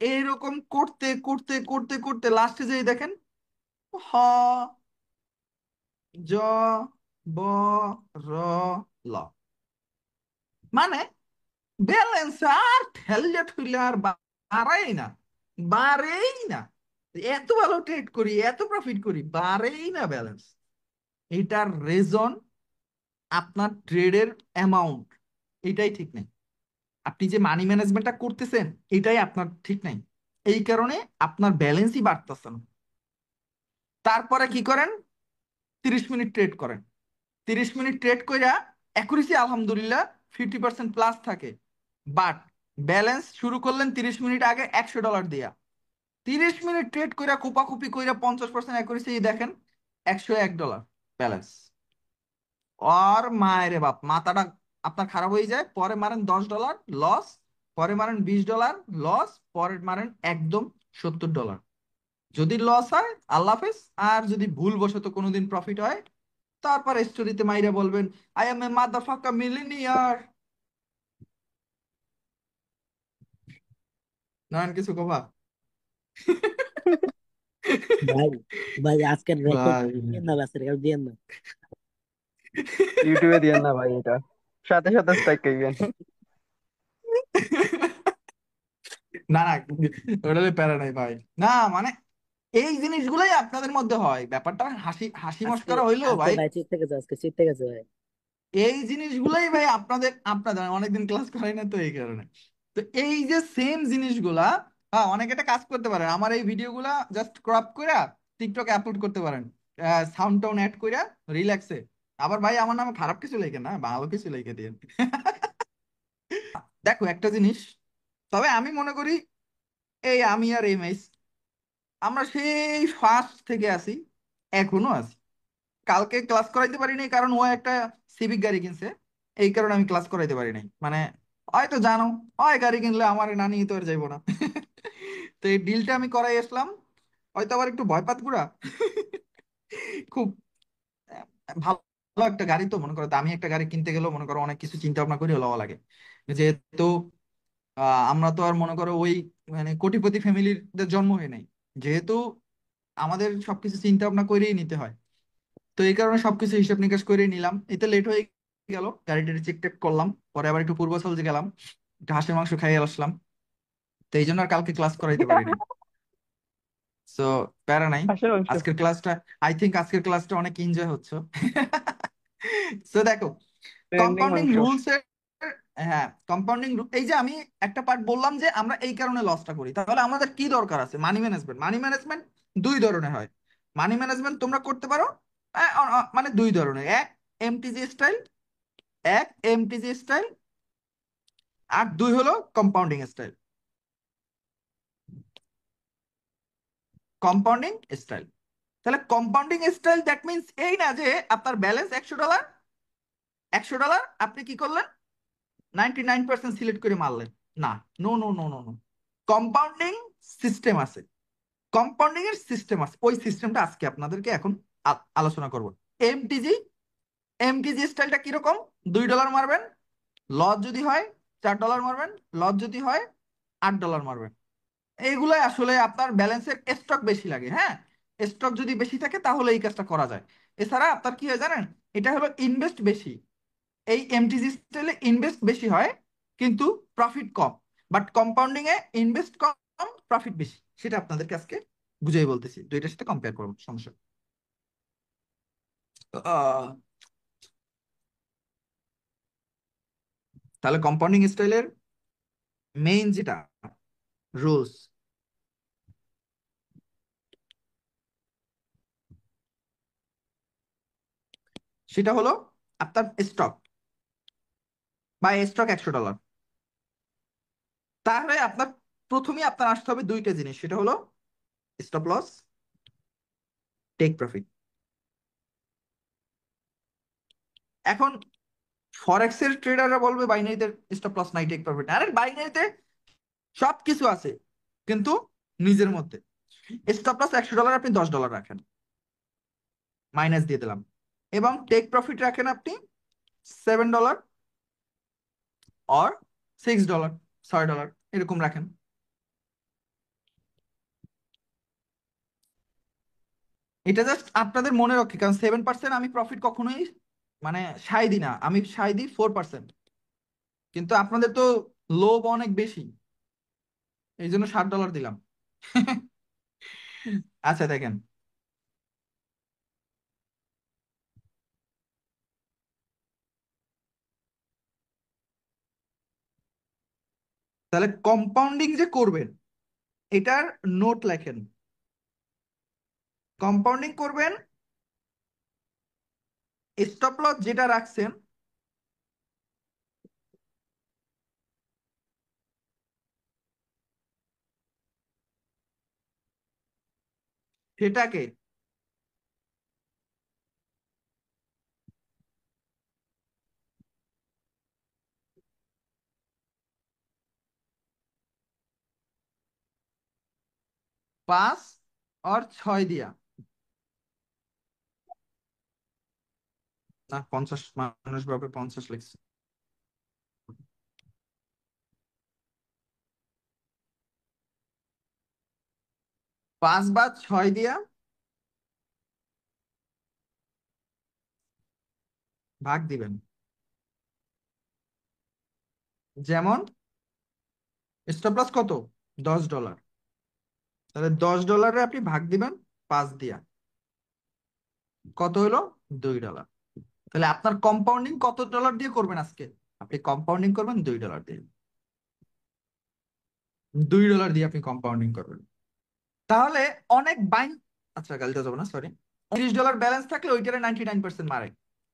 এইরকম করতে করতে করতে করতে লাস্টে যেই দেখেন হ, জ, ব, র, ল, মানে ব্যালেন্স আর ঠেললে ঠুইলে আর বাড়াই না, বাড়েই না। এত ভালো ট্রেড করি, এত প্রফিট করি, বাড়েই না ব্যালেন্স। এটার রেজন আপনার ট্রেডের অ্যামাউন্ট, এটাই ঠিক নেই। আপনি যে মানি ম্যানেজমেন্টটা করতেছেন, এটাই আপনার ঠিক নাই, এই কারণে আপনার ব্যালেন্সই বাড়তেছে না। তারপরে কি করেন? 30 মিনিট ট্রেড করেন, 30 মিনিট ট্রেড কইরা অ্যাকুরেসি আলহামদুলিল্লাহ 50% প্লাস থাকে, বাট ব্যালেন্স শুরু করলেন 30 মিনিট আগে $100 দিয়া, 30 মিনিট ট্রেড কইরা কোপাকুপি কইরা 50% অ্যাকুরেসি দেখেন $101 ব্যালেন্স। আর মায়েরে বাপ, মাথাটা আপনার খারাপ হয়ে যায়। পরে মারেন $10 লস, পরে মারেন $20 লস, পরে মারেন একদম $70। যদি লস হয় আল্লাহ হাফেজ, আর যদি ভুলবশত কোনোদিন প্রফিট হয়, তারপর স্টোরিতে মাইরা বলবেন I M A মাদারফাকার millionaire. Narayan কিছু কবা? ভাই, ভাই আজকের রেকর্ড ভাই দিয়েন না, ব্যাস রেকর্ড দিয়েন না। ইউটিউবে দিয়েন না ভাই, এটা সাথে সাথে স্ট্রাইক খাইবেন। না না, ওটা হলে প্যারা নাই ভাই। না মানে এই জিনিসগুলোই আপনাদের মধ্যে হয়, ব্যাপারটা হাসি হাসি আজকে মস্করা হইলো আজকে ভাই। ভাই চিট থেকে গেছে, আজকে চিট থেকে গেছে ভাই। এই জিনিসগুলাই ভাই আপনাদের আপনাদের অনেকদিন ক্লাস করাই না তো এই কারণে। তো এই যে সেম জিনিসগুলা, হ্যাঁ, অনেকে একটা কাজ করতে পারেন, আমার এই ভিডিওগুলা জাস্ট ক্রপ করে টিকটকে আপলোড করতে পারেন, সাউন্ড টাউন অ্যাড করে রিল্যাক্সে। আবার ভাই আমার নামে খারাপ কিছু লেখে না, ভালো কিছু লিখে দিন। দেখো একটা জিনিস, তবে আমি মনে করি এই আমি আর এমএস আমরা সেই ফার্স্ট থেকে আছি, এখনো আছি। কালকে ক্লাস করাইতে পারি নাই কারণ ও একটা সিভিক গাড়ি কিনছে, এই কারণে আমি ক্লাস করাইতে পারি নাই। মানে হয়তো জানো, হয় গাড়ি কিনলে আমার না নিয়ে তো আর যাইবো না। তো এই ডিলটা আমি করাই আসলাম, হয়তো আবার একটু ভয় পাতকুড়া। খুব ভালো একটা গাড়ি, তো মনে করো দামি একটা গাড়ি কিনতে গেলেও মনে করো অনেক কিছু চিন্তা ভাবনা করে লওয়া লাগে। যেহেতু আমরা তো আর মনে করো ওই মানে কোটিপতি ফ্যামিলির জন্ম হয় নাই, যেহেতু আমাদের সবকিছু চিন্তা ভাবনা করেই নিতে হয়। তো এই কারণে সবকিছু হিসাব নিকাশ করে নিলাম, এতে লেট হয়ে গেল, গাড়িটা চেক টেক করলাম, পরে আবার একটু পূর্বস্থল গেলাম, একটু হাঁসের মাংস খাইয়ে আসলাম। তো এই জন্য আর কালকে ক্লাস করাইতে পারি নাই। সো প্যারা নাই। হাঁসের মাংস। আজকের ক্লাসটা, আই থিঙ্ক আজকের ক্লাসটা অনেক এনজয় হচ্ছে। সো দেখো, ট্রেন্ডিং কম্পাউন্ডিং মাংস। রুলস এর, হ্যাঁ কম্পাউন্ডিং, এই যে আমি একটা পার্ট বললাম যে আমরা এই কারণে লসটা করি, তাহলে আমাদের কি দরকার আছে? Money management. মানি ম্যানেজমেন্ট দুই ধরনের হয়। মানি ম্যানেজমেন্ট তোমরা করতে পারো মানে দুই ধরনের, এক এমটিজি স্টাইল, এক এমটিজি স্টাইল, আর দুই হলো কম্পাউন্ডিং স্টাইল। কম্পাউন্ডিং স্টাইল, তাহলে কম্পাউন্ডিং স্টাইল দ্যাট মিনস এই না যে আপনার ব্যালেন্স $100, $100 আপনি কি করলেন, 99% সিলেক্ট করে মারলেন। না, no no no no no, compounding system আছে। কম্পাউন্ডিং এর সিস্টেম আছে, ওই সিস্টেমটা আজকে আপনাদেরকে এখন আলোচনা করব। এমটিজি, এমটিজি স্টাইলটা কিরকম? $2 মারবেন, লস যদি হয় $4 মারবেন, লস যদি হয় $8 মারবেন। এইগুলাই আসলে আপনার ব্যালেন্সের স্টক বেশি লাগে, হ্যাঁ, স্টক যদি বেশি থাকে তাহলে এই কাজটা করা যায়। এছাড়া আপনার কি হয় জানেন, এটা হলো ইনভেস্ট বেশি। এই এমটিজি স্টাইলে ইনভেস্ট বেশি হয় কিন্তু profit com. But compounding A invest com, profit বেশি। সেটা আপনাদেরকে আজকে বুঝাই বলতেছি, দুইটার সাথে কম্পেয়ার করবো, সমস্যা নেই। আহ, তাহলে কম্পাউন্ডিং স্টাইলের মেইন যেটা রুলস, সেটা হলো আপনার স্টক বা স্টক $100, তাহলে আপনার প্রথমেই আপনার আসতে হবে দুইটা জিনিস, সেটা হলো স্টপ লস, টেক প্রফিট। এখন ফরেক্স এর ট্রেডাররা বলবে বাইনারিতে স্টপ লস নাই, টেক প্রফিট। আরে বাইনারিতে সবকিছু আছে, কিন্তু নিজের মধ্যে স্টপ লস $100 আপনি $10 রাখেন, মাইনাস দিয়ে দিলাম, এবং টেক প্রফিট রাখেন আপনি $7 অর $6, $6 এরকম রাখেন। এটা জাস্ট আপনাদের মনে রাখি, কারণ 7% আমি প্রফিট কখনোই মানে সাই দিই না, আমি সাই দিই 4%। কিন্তু আপনাদের তো লোভ অনেক বেশি, এই জন্য $60 দিলাম। আচ্ছা দেখেন, তাহলে কম্পাউন্ডিং যে করবেন এটার নোট লেখেন। কম্পাউন্ডিং করবেন, স্টপ লস যেটা রাখছেন সেটাকে 5 আর 6 দিয়া, না 50 মানুষ ভাবে 50 লিখছে, 5 বা 6 দিয়া ভাগ দিবেন। যেমন স্টপ লস কত, $10, তাহলে $10 আপনি ভাগ দিবেন 5 দিয়া, কত হলো, $2। তাহলে আপনার কম্পাউন্ডিং কত ডলার দিয়ে করবেন আজকে? আপনি কম্পাউন্ডিং করবেন $2 দিয়ে। $2 দিয়ে আপনি কম্পাউন্ডিং করবেন। তাহলে অনেক বাইন, আচ্ছা গালিটা যাবো না, সরি। $30 ব্যালেন্স থাকলে ওইটারে 99% মারে।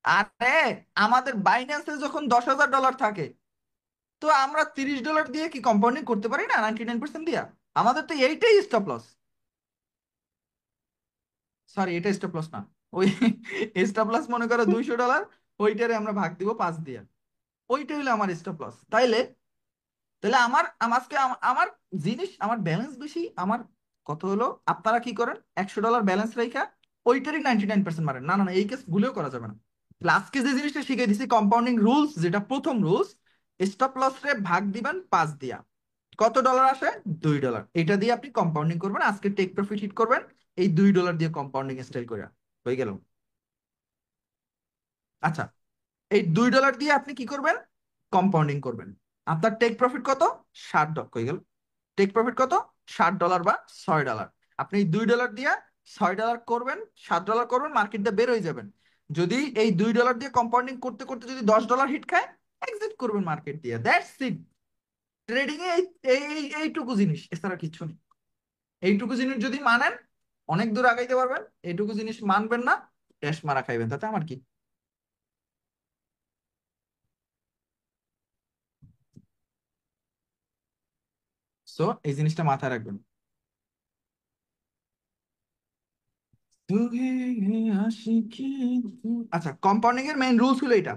আরে আমাদের বাইন্যান্সে যখন $10,000 থাকে, তো আমরা $30 দিয়ে কি কম্পাউন্ডিং করতে পারি না 99% দিয়া? আমাদের তো এইটাই স্টপ লস। সরি, এটা স্টপ লস না, ওই স্টপ লস মনে করো $200, ওইটারে আমরা ভাগ দিব 5 দিয়ে। ওইটাই হলো আমার স্টপ লস। তাইলে তাহলে আজকে আমার জিনিস, আমার ব্যালেন্স বেশি, আমার কত হলো, আপনারা কি করেন $100 ব্যালেন্স রেখা ওইটারই 99% মারেন। না না না, এই কেস ভুলেও করা যাবে না। তাহলে আজকে যে জিনিসটা শিখে দিছি কম্পাউন্ডিং রুলস, যেটা প্রথম রুলস, স্টপ লস রে ভাগ দিবেন 5 দিয়া। কত ডলার আসে? $2। এটা দিয়ে আপনি কম্পাউন্ডিং করবেন, আজকে টেক প্রফিট হিট করবেন এই $2 দিয়ে কম্পাউন্ডিং স্টাইল করে। হয়ে গেল। আচ্ছা, এই $2 দিয়ে আপনি কি করবেন? কম্পাউন্ডিং করবেন। আপনার টেক প্রফিট কত? $60 হয়ে গেল। টেক প্রফিট কত? $60 বা $6। আপনি এই $2 দিয়ে $6 করবেন, $7 করবেন, মার্কেট দিয়ে বের হয়ে যাবেন। যদি এই $2 দিয়ে কম্পাউন্ডিং করতে করতে যদি $10 হিট খায়, এক্সিট করবেন মার্কেট দিয়ে। That's it. ট্রেডিং এ এইটুকু জিনিস, এছাড়া কিছু নেই। এইটুকু জিনিস যদি মানেন অনেক দূর আগাইতে পারবেন। এইটুকু জিনিস মানবেন না, ক্যাশ মারা খাইবেন, তাতে আমার কি। সো এই জিনিসটা মাথায় রাখবেন। আচ্ছা, কম্পাউন্ডিং এর মেইন রুলস হলো এটা।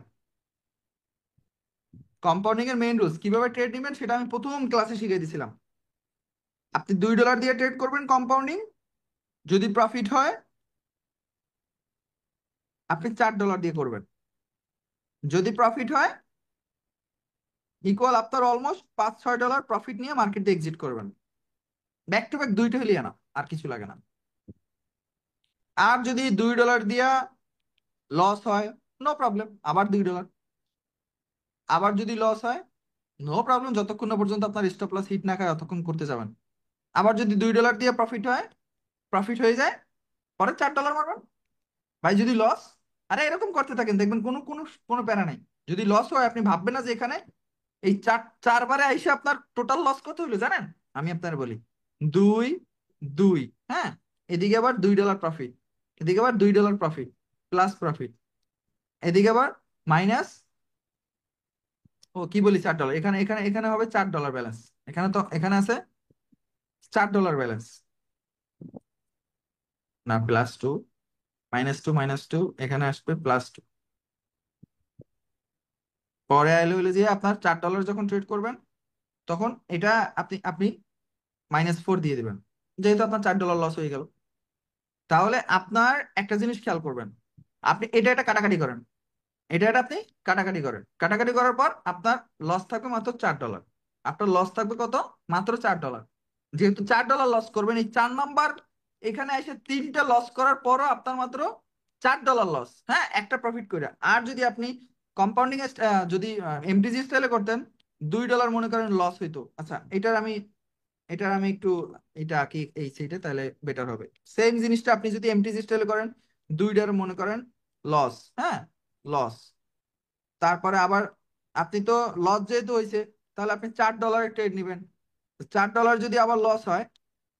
কম্পাউন্ডিং এর মেইন রুলস কিভাবে ট্রেড নেবেন সেটা আমি প্রথম ক্লাসে শিখিয়ে দিয়েছিলাম। আপনি $2 দিয়ে ট্রেড করবেন কম্পাউন্ডিং। যদি প্রফিট হয় আপনি $4 দিয়ে করবেন। যদি প্রফিট হয় ইকুয়াল আপনার অলমোস্ট $5-6 প্রফিট নিয়ে মার্কেট দিয়ে এক্সিট করবেন। ব্যাক টু ব্যাক দুইটা হলিয়া না, আর কিছু লাগে না। আর যদি $2 দিয়া লস হয়, নো প্রবলেম, আবার $2। আবার যদি লস হয়, নো প্রবলেম, যতক্ষণ না পর্যন্ত আপনার স্টপ লস হিট না খায় ততক্ষণ করতে যাবেন। আবার যদি $2 দিয়ে প্রফিট হয়, প্রফিট হয়ে যায়, পরে $4 মারবেন। ভাই যদি লস, আরে এরকম করতে থাকেন, দেখবেন কোনো কোনো কোনো প্যারা নাই। যদি লস হয় আপনি ভাববেন না যে এখানে এই চারবারে আইসে আপনার টোটাল লস কত হলো জানেন? আমি আপনার বলি, 2, 2, হ্যাঁ, এদিকে আবার $2 প্রফিট, এদিকে আবার $2 প্রফিট, প্লাস প্রফিট, এদিকে আবার মাইনাস, ও কি বলি $4, এখানে এখানে এখানে হবে $4 ব্যালেন্স। এখানে তো এখানে আছে $4 ব্যালেন্স, না +2, -2, -2, এখানে আসবে +2। পরে আইলে হইলে যে আপনার $4 যখন ট্রেড করবেন তখন এটা আপনি আপনি -4 দিয়ে দিবেন, যেহেতু আপনার $4 লস হয়ে গেল। তাহলে আপনার একটা জিনিস খেয়াল করবেন, আপনি এটা কাটাকাটি করেন, এটা আপনি কাটাকাটি করেন, কাটাকাটি করার পর আপনার লস থাকবে মাত্র $4। আপনার লস থাকবে কত? মাত্র $4। যেহেতু $4 লস করবেন, এই 4 নাম্বার এখানে এসে 3টা লস করার পরও আপনার মাত্র $4 লস, হ্যাঁ, একটা প্রফিট করে। আর যদি আপনি কম্পাউন্ডিং যদি এমটিজি স্টাইলে করতেন, $2 মনে করেন লস হইতো। আচ্ছা, এটার আমি একটু এটা কি এই সাইডে তাহলে বেটার হবে। সেম জিনিসটা আপনি যদি এমটিজি স্টাইলে করেন, 2টার মনে করেন লস, হ্যাঁ, লস। তারপরে আবার আপনি তো লস যেহেতু হয়েছে, তাহলে আপনি $4 ট্রেড নেবেন। $4 যদি আবার লস হয়,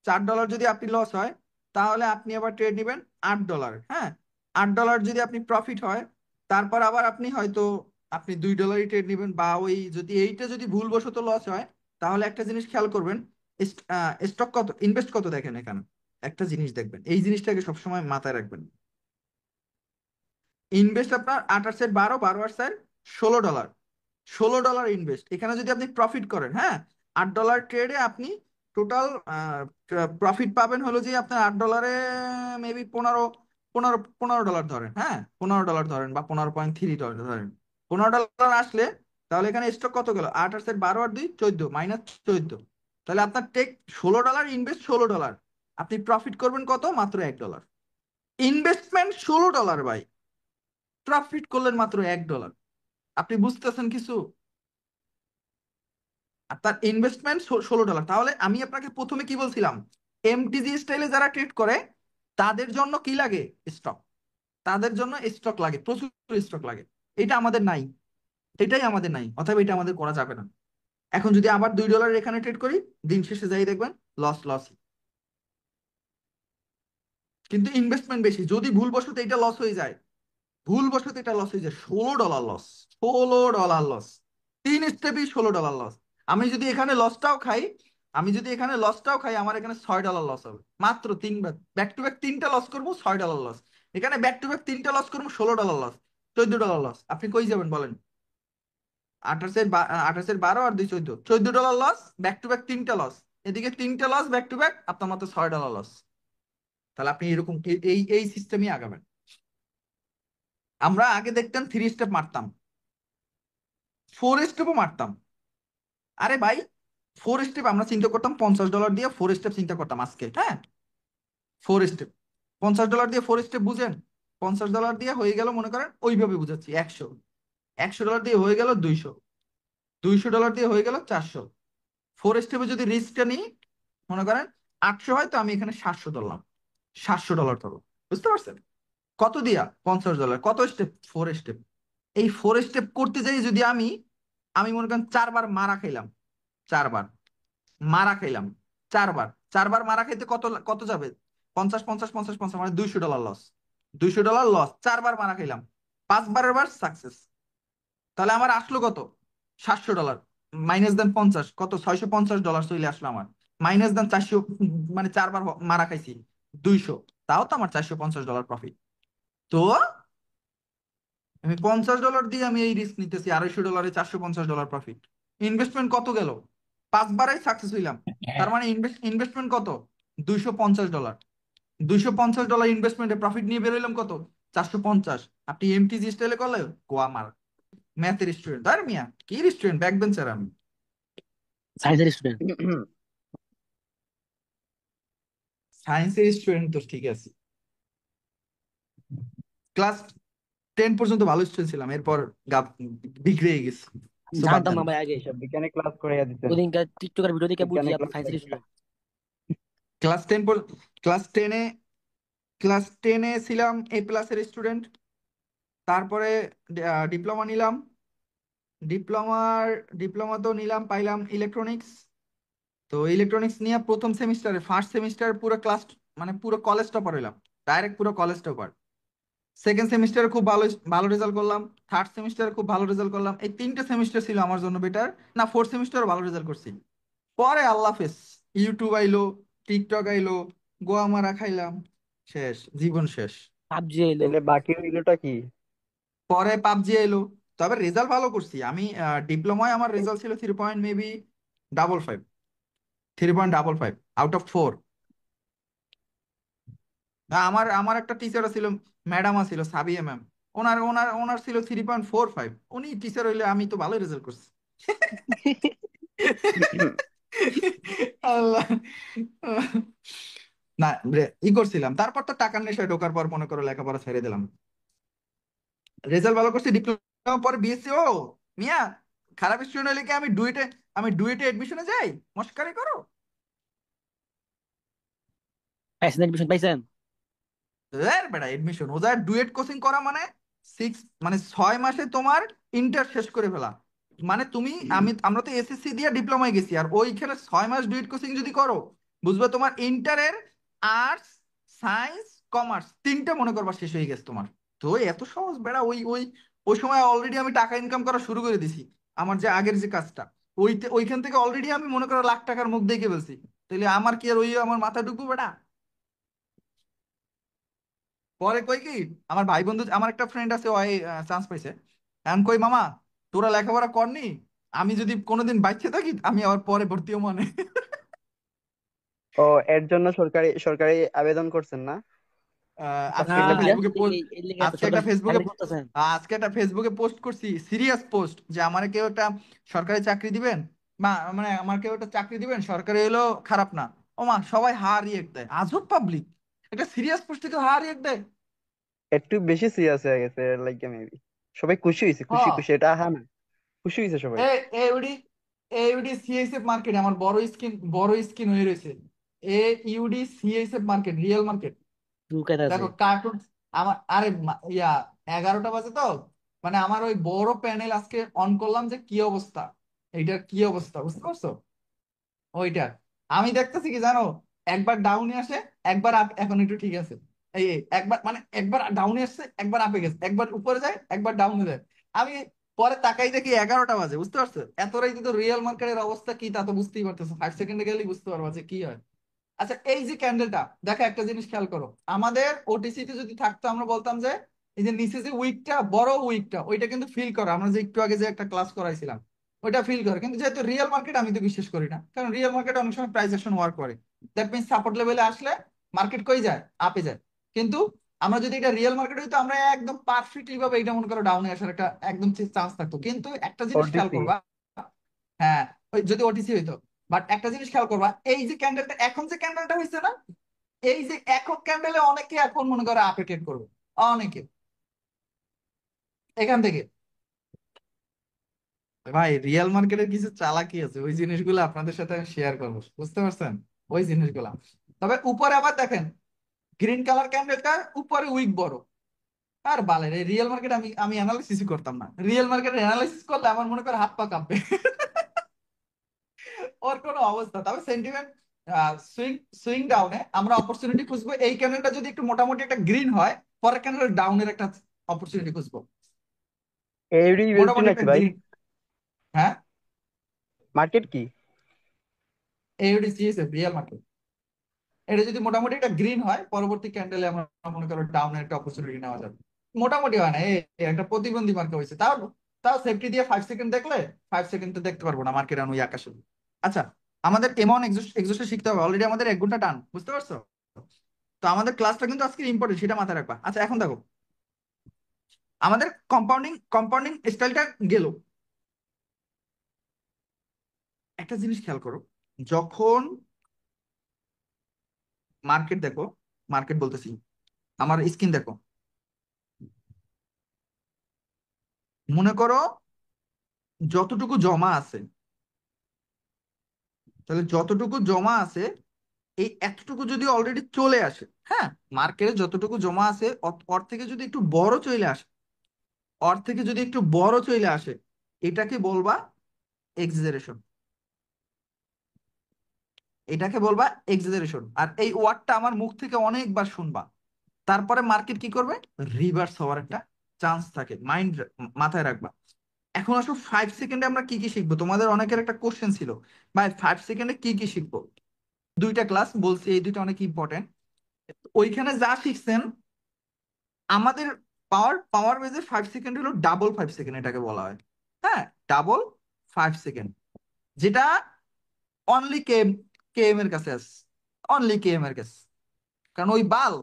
$4 যদি আপনি লস হয়, তাহলে আপনি আবার ট্রেড নেবেন $8, হ্যাঁ। $8 যদি আপনি প্রফিট হয়, তারপর আবার আপনি হয়তো আপনি $2 ট্রেড নেবেন, বা ওই যদি এইটা যদি ভুলবশত লস হয়, তাহলে একটা জিনিস খেয়াল করবেন, স্টক কত, ইনভেস্ট কত দেখেন এখানে। একটা জিনিস দেখবেন, এই জিনিসটাকে সবসময় মাথায় রাখবেন। ইনভেস্ট আপনার 8 আর 12, 12 আর 4 $16। $16 ইনভেস্ট, এখানে যদি আপনি প্রফিট করেন, হ্যাঁ, $8 ট্রেডে আপনি টোটাল প্রফিট পাবেন হলো যে আপনার $8 মেবি 15 $15 ধরেন, হ্যাঁ, $15 ধরেন বা 15.3 ধরেন। $15 আসলে তাহলে এখানে স্টক কত গেল? 8 আর 4, 12 আর 2, 14, -14। তাহলে আপনার টেক $16, ইনভেস্ট $16, আপনি প্রফিট করবেন কত? মাত্র $1। ইনভেস্টমেন্ট $16 ভাই, প্রফিট করলেন মাত্র $1। আপনি বুঝতেছেন কিছু? আর তার ইনভেস্টমেন্ট $16। তাহলে আমি আপনাকে প্রথমে কি বলছিলাম, এমটিজি স্টাইলে যারা ট্রেড করে তাদের জন্য কি লাগে? স্টক। তাদের জন্য স্টক লাগে, প্রচুর স্টক লাগে। এটা আমাদের নাই, এটাই আমাদের নাই, অথবা এটা আমাদের করা যাবে না। এখন যদি আবার $2 এখানে ট্রেড করি, দিন শেষে যাই দেখবেন লস লস। কিন্তু ইনভেস্টমেন্ট বেশি, যদি ভুলবশত এটা লস হয়ে যায়, ভুলবশত এটা লস হয়ে যায়, $16 লস। $16 loss, 3 স্টেপই $16 loss. আমি যদি এখানে লসটাও খাই, আমার এখানে $6 লস হবে, মাত্র তিনবার ব্যাক টু ব্যাক 3টা লস করবো, $6 লস। এখানে ব্যাক টু ব্যাক 3টা লস করবো, $16 লস, $14 লস। আপনি কই যাবেন বলেন? 28-12 আর 2 14, $14 লস, ব্যাক টু ব্যাক 3টা লস। এদিকে 3টা লস ব্যাক টু ব্যাক, আপনার মাত্র $6 লস। তাহলে আপনি এরকম এই এই সিস্টেমই আগাবেন। আমরা আগে দেখতাম 3 স্টেপ মারতাম, 4 স্টেপও মারতাম। আরে ভাই, 4 স্টেপ আমরা চিন্তা করতাম, $50 দিয়ে 4 স্টেপ চিন্তা করতাম আজকে, হ্যাঁ। 4 স্টেপ, $50 দিয়ে 4 স্টেপ বুঝেন? $50 দিয়ে হয়ে গেল, মনে করেন ওইভাবে বুঝাচ্ছি, 100। $100 দিয়ে হয়ে গেল 200, $200 দিয়ে হয়ে গেল 400। 4 স্টেপে যদি রিস্কটা নিই, মনে করেন 800 হয়, তো আমি এখানে 700 ধরলাম, $700 ধরো। বুঝতে পারছেন? কত দিয়া? $50। কত স্টেপ? 4 স্টেপ। এই 4 স্টেপ করতে যাই যদি আমি আমি মনে করেন 4বার মারা খাইলাম, 4বার মারা খাইলাম, 4বার মারা খাইতে কত কত যাবে? 50 50 50 50, মানে $200 লস। $200 লস, 4বার মারা খাইলাম, 5বারের বার সাকসেস। তাহলে আমার আসলো কত? $700। মাইনাস দেন 50, কত? $650 চলে আসলো আমার। মাইনাস দেন 400, মানে 4বার মারা খাইছি, 200। তাও তো আমার $450 প্রফিট। তো আমি $50 দিয়ে আমি এই রিস্ক নিতেছি, $250, $450 প্রফিট। ইনভেস্টমেন্ট কত গেল? 5বারই সাকসেস হইলাম, তার মানে ইনভেস্টমেন্ট কত? $250। $250 ইনভেস্টমেন্টে প্রফিট নিয়ে বেরোইলাম কত? 450। আপনি এমটিজি স্টাইলে করলে গোয়া মার। ম্যাথের স্টুডেন্ট আর মিয়া, কি স্টুডেন্ট, ব্যাক বেঞ্চার আমি। সায়েন্সের স্টুডেন্ট। সায়েন্সের স্টুডেন্ট তো ঠিক আছে, ক্লাস 10 পর্যন্ত ভালো স্টুডেন্ট ছিলাম, এরপর গাব বিগড়ে গেছি। সো বাদ জানতাম দেন। না ভাই আগে। সব বিজ্ঞানে ক্লাস করাইয়া দিতেন। ওদিনকার টিকটকের ভিডিও দেখে বুঝছি বিজ্ঞানে আপনি ক্লাস সায়েন্সের করাইয়া। স্টুডেন্ট। ক্লাস 10 ক্লাস 10-এ ক্লাস 10-এ ছিলাম A+-এর স্টুডেন্ট। তারপরে ডিপ্লোমা নিলাম। ডিপ্লোমার ডিপ্লোমা তো নিলাম, পাইলাম ইলেকট্রনিক্স। তো ইলেকট্রনিক্স নিয়ে প্রথম সেমিস্টারে, ফার্স্ট সেমিস্টার পুরো ক্লাস, মানে পুরো কলেজ টপার হইলাম, ডাইরেক্ট পুরো কলেজ টপার। সেকেন্ড সেমিস্টারে খুব ভালো ভালো রেজাল্ট করলাম। থার্ড সেমিস্টারে খুব ভালো রেজাল্ট করলাম। এই 3টে সেমিস্টার ছিল আমার জন্য বেটার। না, ফোর্থ সেমিস্টারে ভালো রেজাল্ট করছি। পরে আল্লাহ হাফেজ, ইউটিউব আইলো, টিকটক আইলো, গোয়া মারা খাইলাম, শেষ, জীবন শেষ। পাবজি এলো। তাহলে বাকি রইলোটা কি? পরে পাবজি এলো। তবে রেজাল্ট ভালো করছি আমি। ডিপ্লোমায় আমার রেজাল্ট ছিল 3.55, 3.55 আউট অফ 4। আমার আমার একটা টিচার ছিল, ম্যাডাম ছিল সাবিয়া ম্যাম। ওনার ওনার ওনার ছিল 3.45। উনি টিচার হইলে আমি তো ভালোই রেজাল্ট করছি। আল্লাহ। না, ই করছিলাম, তারপর তো টাকার নেশায় ঢোকার পর মনে করো লেখাপড়া ছেড়ে দিলাম। রেজাল্ট ভালো করছি, ডিপ্লোমা পরে বিএসসি। ও মিয়া, খারাপ স্টুডেন্ট হলে কি আমি ডুয়েটে এডমিশনে যাই? মস্কারি করো। পাইছেন, এডমিশন পাইছেন? এর বেটা এডমিশন, ওদের ডুয়েট কোচিং করা মানে 6 মাসে তোমার ইন্টার শেষ করে ফেলা। মানে তুমি, আমরা তো এসএসসি দিয়ে ডিপ্লোমায় গেছি, আর ওইখানে 6 মাস ডুয়েট কোচিং যদি করো, বুঝবে তোমার ইন্টারের আর্টস, সায়েন্স, কমার্স 3টে মনে করবা শেষ হয়ে গেছে তোমার। তো এত সহজ বেড়া, ওই ওই ওই সময় অলরেডি আমি টাকা ইনকাম করা শুরু করে দিছি। আমার যে আগের যে কাজটা, ওইখান থেকে অলরেডি আমি মনে করো লাখ টাকার মুখ দেখে ফেলছি। তাহলে আমার কি আর ওই আমার মাথা ঢুকবো বেটা? পরে কই কি, আমার ভাই বন্ধু, আমার একটা ফ্রেন্ড আছে, ওই চান্স পাইছে। এখন কই মামা, তোরা লেখাপড়া করনি, আমি যদি কোনোদিন বাইচে থাকি আমি আবার পরে ভর্তিও মানে। ও, এর জন্য সরকারি সরকারি আবেদন করছেন না? আজকে চাকরির একটা লেগে? ফেসবুকে পোস্ট, এই লিগে এত আজকে সরকারি একটা ফেসবুকে চাকরি করতেছেন। আজকে একটা ফেসবুকে পোস্ট করছি, সিরিয়াস পোস্ট, যে আমার কেউ একটা সরকারি চাকরি দিবেন, বা মানে আমার কেউ একটা চাকরি দিবেন, সরকারি হলো খারাপ না। ও মা, সবাই হা রিয়েক্ট দেয়, আজব পাবলিক। একটা সিরিয়াস পোস্টে কেউ হা রিয়েক্ট দেয়? একটু বেশি সিরিয়াস হয়ে গেছে এর লাগে মেবি। সবাই খুশি হয়েছে, খুশি হ্যাঁ। খুশি, এটা হ্যাঁ না, খুশি হয়েছে সবাই। এ ইউডি সিএসএফ মার্কেট, আমার বড় স্ক্রিন হয়ে রয়েছে। এ ইউডি সিএসএফ মার্কেট, রিয়েল মার্কেট। ঢুকাইতে আছে। দেখো, কার্টুন আমার আরে ইয়া 11টা বাজে তো, মানে আমার ওই বড় প্যানেল আজকে অন করলাম যে কি অবস্থা, এইটার কি অবস্থা বুঝতে পারছো? ওইটা আমি দেখতেছি কি জানো, একবার ডাউনে আসে, একবার আপ, এখন একটু ঠিক আছে। এই একবার মানে একবার ডাউনে আসছে, একবার আপে গেছে, একবার উপরে যায়, একবার ডাউনে যায়। আমি পরে তাকাই দেখি 11টা বাজে, বুঝতে পারছো? এত রাইতে তো রিয়েল মার্কেটের অবস্থা কি তা তো বুঝতেই পারতেছো, 5 সেকেন্ডে গেলেই বুঝতে পারবা যে কি হয়। আচ্ছা এই যে ক্যান্ডেলটা দেখো, একটা জিনিস খেয়াল করো, আমাদের ওটিসি তে যদি থাকতো আমরা বলতাম যে এই যে নিচে যে উইকটা, বড় উইকটা, ওইটা কিন্তু ফিল করে, আমরা যে একটু আগে যে একটা ক্লাস করাইছিলাম ওইটা ফিল করে। কিন্তু যেহেতু রিয়েল মার্কেট আমি তো বিশ্বাস করি না, কারণ রিয়েল মার্কেট অনেক সময় প্রাইস অ্যাকশন ওয়ার্ক করে। দ্যাট মিনস সাপোর্ট লেভেলে আসলে মার্কেট কই যায়, আপে যায়। কিন্তু আমরা যদি এটা রিয়েল মার্কেট হইতো, আমরা একদম পারফেক্টলি ভাবে এটা মনে করো ডাউনে আসার একটা একদম চান্স থাকতো। কিন্তু একটা জিনিস খেয়াল ওটিসি। করবা, হ্যাঁ, ওই যদি ওটিসি হইতো, বাট একটা জিনিস খেয়াল করবা, এই যে ক্যান্ডেলটা এখন যে ক্যান্ডেলটা হয়েছে না, এই যে একক ক্যান্ডেলে অনেকে এখন মনে করে আপে ট্রেড করবে, অনেকে এখান থেকে। ভাই রিয়েল মার্কেটের কিছু চালাকি আছে, ওই জিনিসগুলো আপনাদের সাথে আমি শেয়ার করবো, বুঝতে পারছেন? ওই জিনিসগুলা। তবে উপরে আবার দেখেন, গ্রিন কালার ক্যান্ডেলটা উপরে উইক বড়। আর বালের এই রিয়েল মার্কেট আমি আমি অ্যানালাইসিস করতাম না, রিয়েল মার্কেটের অ্যানালাইসিস করলে আমার মনে করে হাত পা কাঁপবে। ওর কোনো অবস্থা, তবে সেন্টিমেন্ট সুইং সুইং ডাউনে আমরা অপরচুনিটি খুঁজবো। এই ক্যান্ডেলটা যদি একটু মোটামুটি একটা গ্রিন হয়, পরের ক্যান্ডেল ডাউনের একটা অপরচুনিটি খুঁজবো, এডি ইউএসডি মোটামুটি নাকি একটা ভাই? গ্রিন। হ্যাঁ, মার্কেট কি? এডিসিএস রিয়েল মার্কেট, এটা যদি মোটামুটি একটা গ্রিন হয়, পরবর্তী ক্যান্ডেলে আমরা মনে করো ডাউনের একটা অপরচুনিটি নেওয়া যাবে। মোটামুটি হয় না, এই একটা প্রতিবন্ধী মার্কেট হয়েছে, তাও তাও সেফটি দিয়ে 5 সেকেন্ড দেখলে, 5 সেকেন্ড তো দেখতে পারবো না মার্কেট ওই আকাশে। আচ্ছা, আমাদের এমন এক্সস্ট শিখতে হবে, অলরেডি আমাদের 1 ঘন্টা টান, বুঝতে পারছো? তো আমাদের ক্লাসটা কিন্তু আজকে ইম্পর্টেন্ট, সেটা মাথায় রাখবা। আচ্ছা এখন দেখো, আমাদের কম্পাউন্ডিং কম্পাউন্ডিং স্টাইলটা গেল। একটা জিনিস খেয়াল করো, যখন মার্কেট দেখো, মার্কেট বলতেছি, আমার স্ক্রিন দেখো, মনে করো যতটুকু জমা আছে, তাহলে যতটুকু জমা আছে, এই এতটুকু যদি অলরেডি চলে আসে, হ্যাঁ, মার্কেটে যতটুকু জমা আছে ওর থেকে যদি একটু বড় চলে আসে, ওর থেকে যদি একটু বড় চলে আসে, এটাকে বলবা এক্সিলারেশন। এটাকে বলবা এক্সিলারেশন, আর এই ওয়ার্ডটা আমার মুখ থেকে অনেকবার শুনবা। তারপরে মার্কেট কি করবে? রিভার্স হওয়ার একটা চান্স থাকে, মাথায় রাখবা। এখন আসো 5 সেকেন্ডে আমরা কি কি শিখবো, তোমাদের অনেকের একটা কোশ্চেন ছিল, ভাই 5 সেকেন্ডে কি কি শিখবো? দুইটা ক্লাস বলছি, এই দুইটা অনেক ইম্পর্টেন্ট। ওইখানে যা শিখছেন, আমাদের পাওয়ার পাওয়ার বেজে 5 সেকেন্ড হলো ডাবল 5 সেকেন্ড, এটাকে বলা হয়। হ্যাঁ, ডাবল 5 সেকেন্ড, যেটা অনলি কে কে এম এর কাছে আছে, অনলি কে এম এর কাছে। কারণ ওই বাল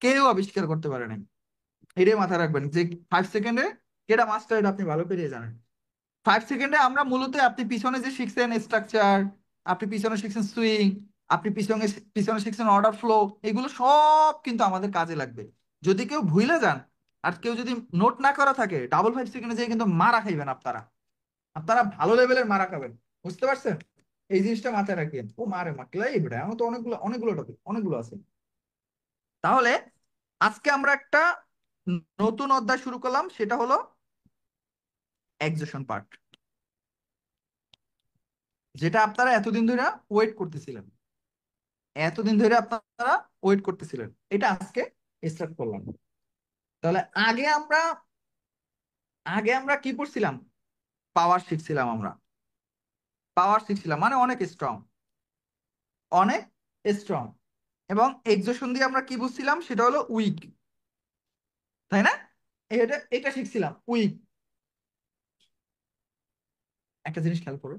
কেউ আবিষ্কার করতে পারে নাই। এটাই মাথায় রাখবেন যে 5 সেকেন্ডে কেটা মাস্টার, এটা আপনি ভালো করে জানেন। 5 সেকেন্ডে আমরা মূলত, আপনি পিছনে যে শিখছেন স্ট্রাকচার, আপনি পিছনে শিখছেন সুইং, আপনি পিছনে পিছনে শিখছেন অর্ডার ফ্লো, এগুলো সব কিন্তু আমাদের কাজে লাগবে। যদি কেউ ভুলে যান, আর কেউ যদি নোট না করা থাকে, ডাবল 5 সেকেন্ডে যেয়ে কিন্তু মারা খাইবেন আপনারা, আপনারা ভালো লেভেলের মারা খাবেন, বুঝতে পারছেন? এই জিনিসটা মাথায় রাখবেন। ও মারে মাকলাই বেটা, আমার তো অনেকগুলো অনেকগুলো টপিক অনেকগুলো আছে। তাহলে আজকে আমরা একটা নতুন অধ্যায় শুরু করলাম, সেটা হলো এক্সেশন পার্ট, যেটা আপনারা এতদিন ধরে ওয়েট করতেছিলেন, এতদিন ধরে আপনারা ওয়েট করতেছিলেন, এটা আজকে স্টার্ট করলাম। তাহলে আগে আমরা কি পড়ছিলাম? পাওয়ার শিখছিলাম আমরা, পাওয়ার শিখছিলাম মানে অনেক স্ট্রং, অনেক স্ট্রং। এবং এক্সোশন দিয়ে আমরা কি বুঝছিলাম, সেটা হলো উইক, তাই না? এটা এটা শিখছিলাম উইক। একটা জিনিস খেয়াল করো,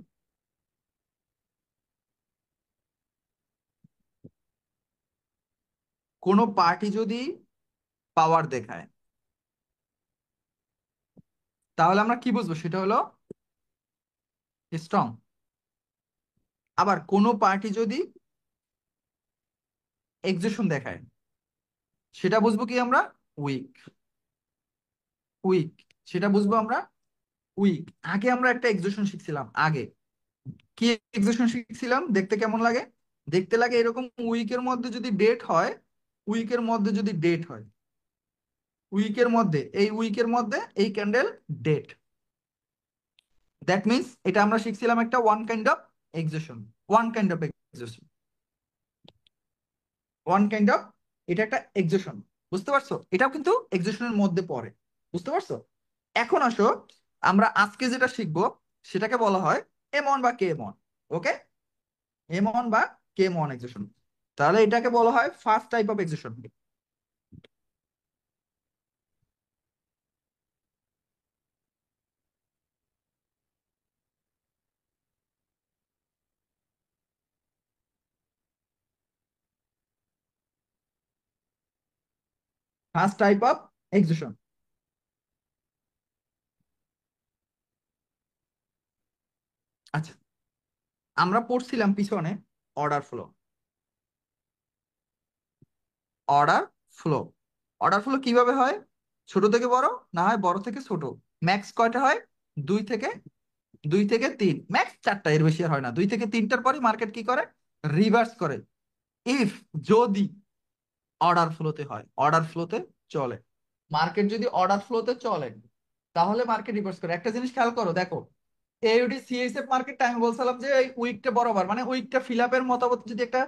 কোনো পার্টি যদি পাওয়ার দেখায়, তাহলে আমরা কি বুঝবো, সেটা হলো স্ট্রং। আবার কোনো পার্টি যদি এক্সোশন দেখায়, সেটা বুঝবো কি আমরা? উইক। উইক, সেটা বুঝবো আমরা উইক। আগে আমরা একটা এক্সোশন শিখছিলাম, আগে কি এক্সোশন শিখছিলাম, দেখতে কেমন লাগে? দেখতে লাগে এরকম, উইকের মধ্যে যদি ডেট হয়, উইকের মধ্যে যদি ডেট হয়, উইকের মধ্যে, এই উইকের মধ্যে এই ক্যান্ডেল ডেড। দ্যাট মিনস এটা আমরা শিখছিলাম একটা one kind of excision, one kind of excision, one kind of, এটা একটা এক্সিশন। বুঝতে পারছো? এটাও কিন্তু এক্সিশনের মধ্যে পড়ে। বুঝতে পারছো? এখন আসো, আমরা আজকে যেটা শিখবো সেটাকে বলা হয় এম ওয়ান বা কে এম ওয়ান। ওকে, এম ওয়ান বা কে এম ওয়ান এক্সিশন। তাহলে এটাকে বলা হয় first type of excision. First type of excision. আচ্ছা, আমরা পড়ছিলাম পিছনে order flow, order flow. Order flow কিভাবে হয়? ছোট থেকে বড়, না হয় বড় থেকে ছোট। ম্যাক্স কয়টা হয়? দুই থেকে, দুই থেকে তিন, ম্যাক্স চারটা, এর বেশি আর হয় না। দুই থেকে তিনটার পরে মার্কেট কি করে? রিভার্স করে। ইফ, যদি অর্ডার ফ্লোতে হয়, অর্ডার ফ্লোতে চলে, মার্কেট যদি অর্ডার ফ্লোতে চলে তাহলে মার্কেট রিভার্স করে। একটা জিনিস খেয়াল করো, দেখো এউডি সিএসএফ মার্কেটটা আমি বলছিলাম যে এই উইকটা বরাবর, মানে উইকটা ফিল আপের মতামত, যদি একটা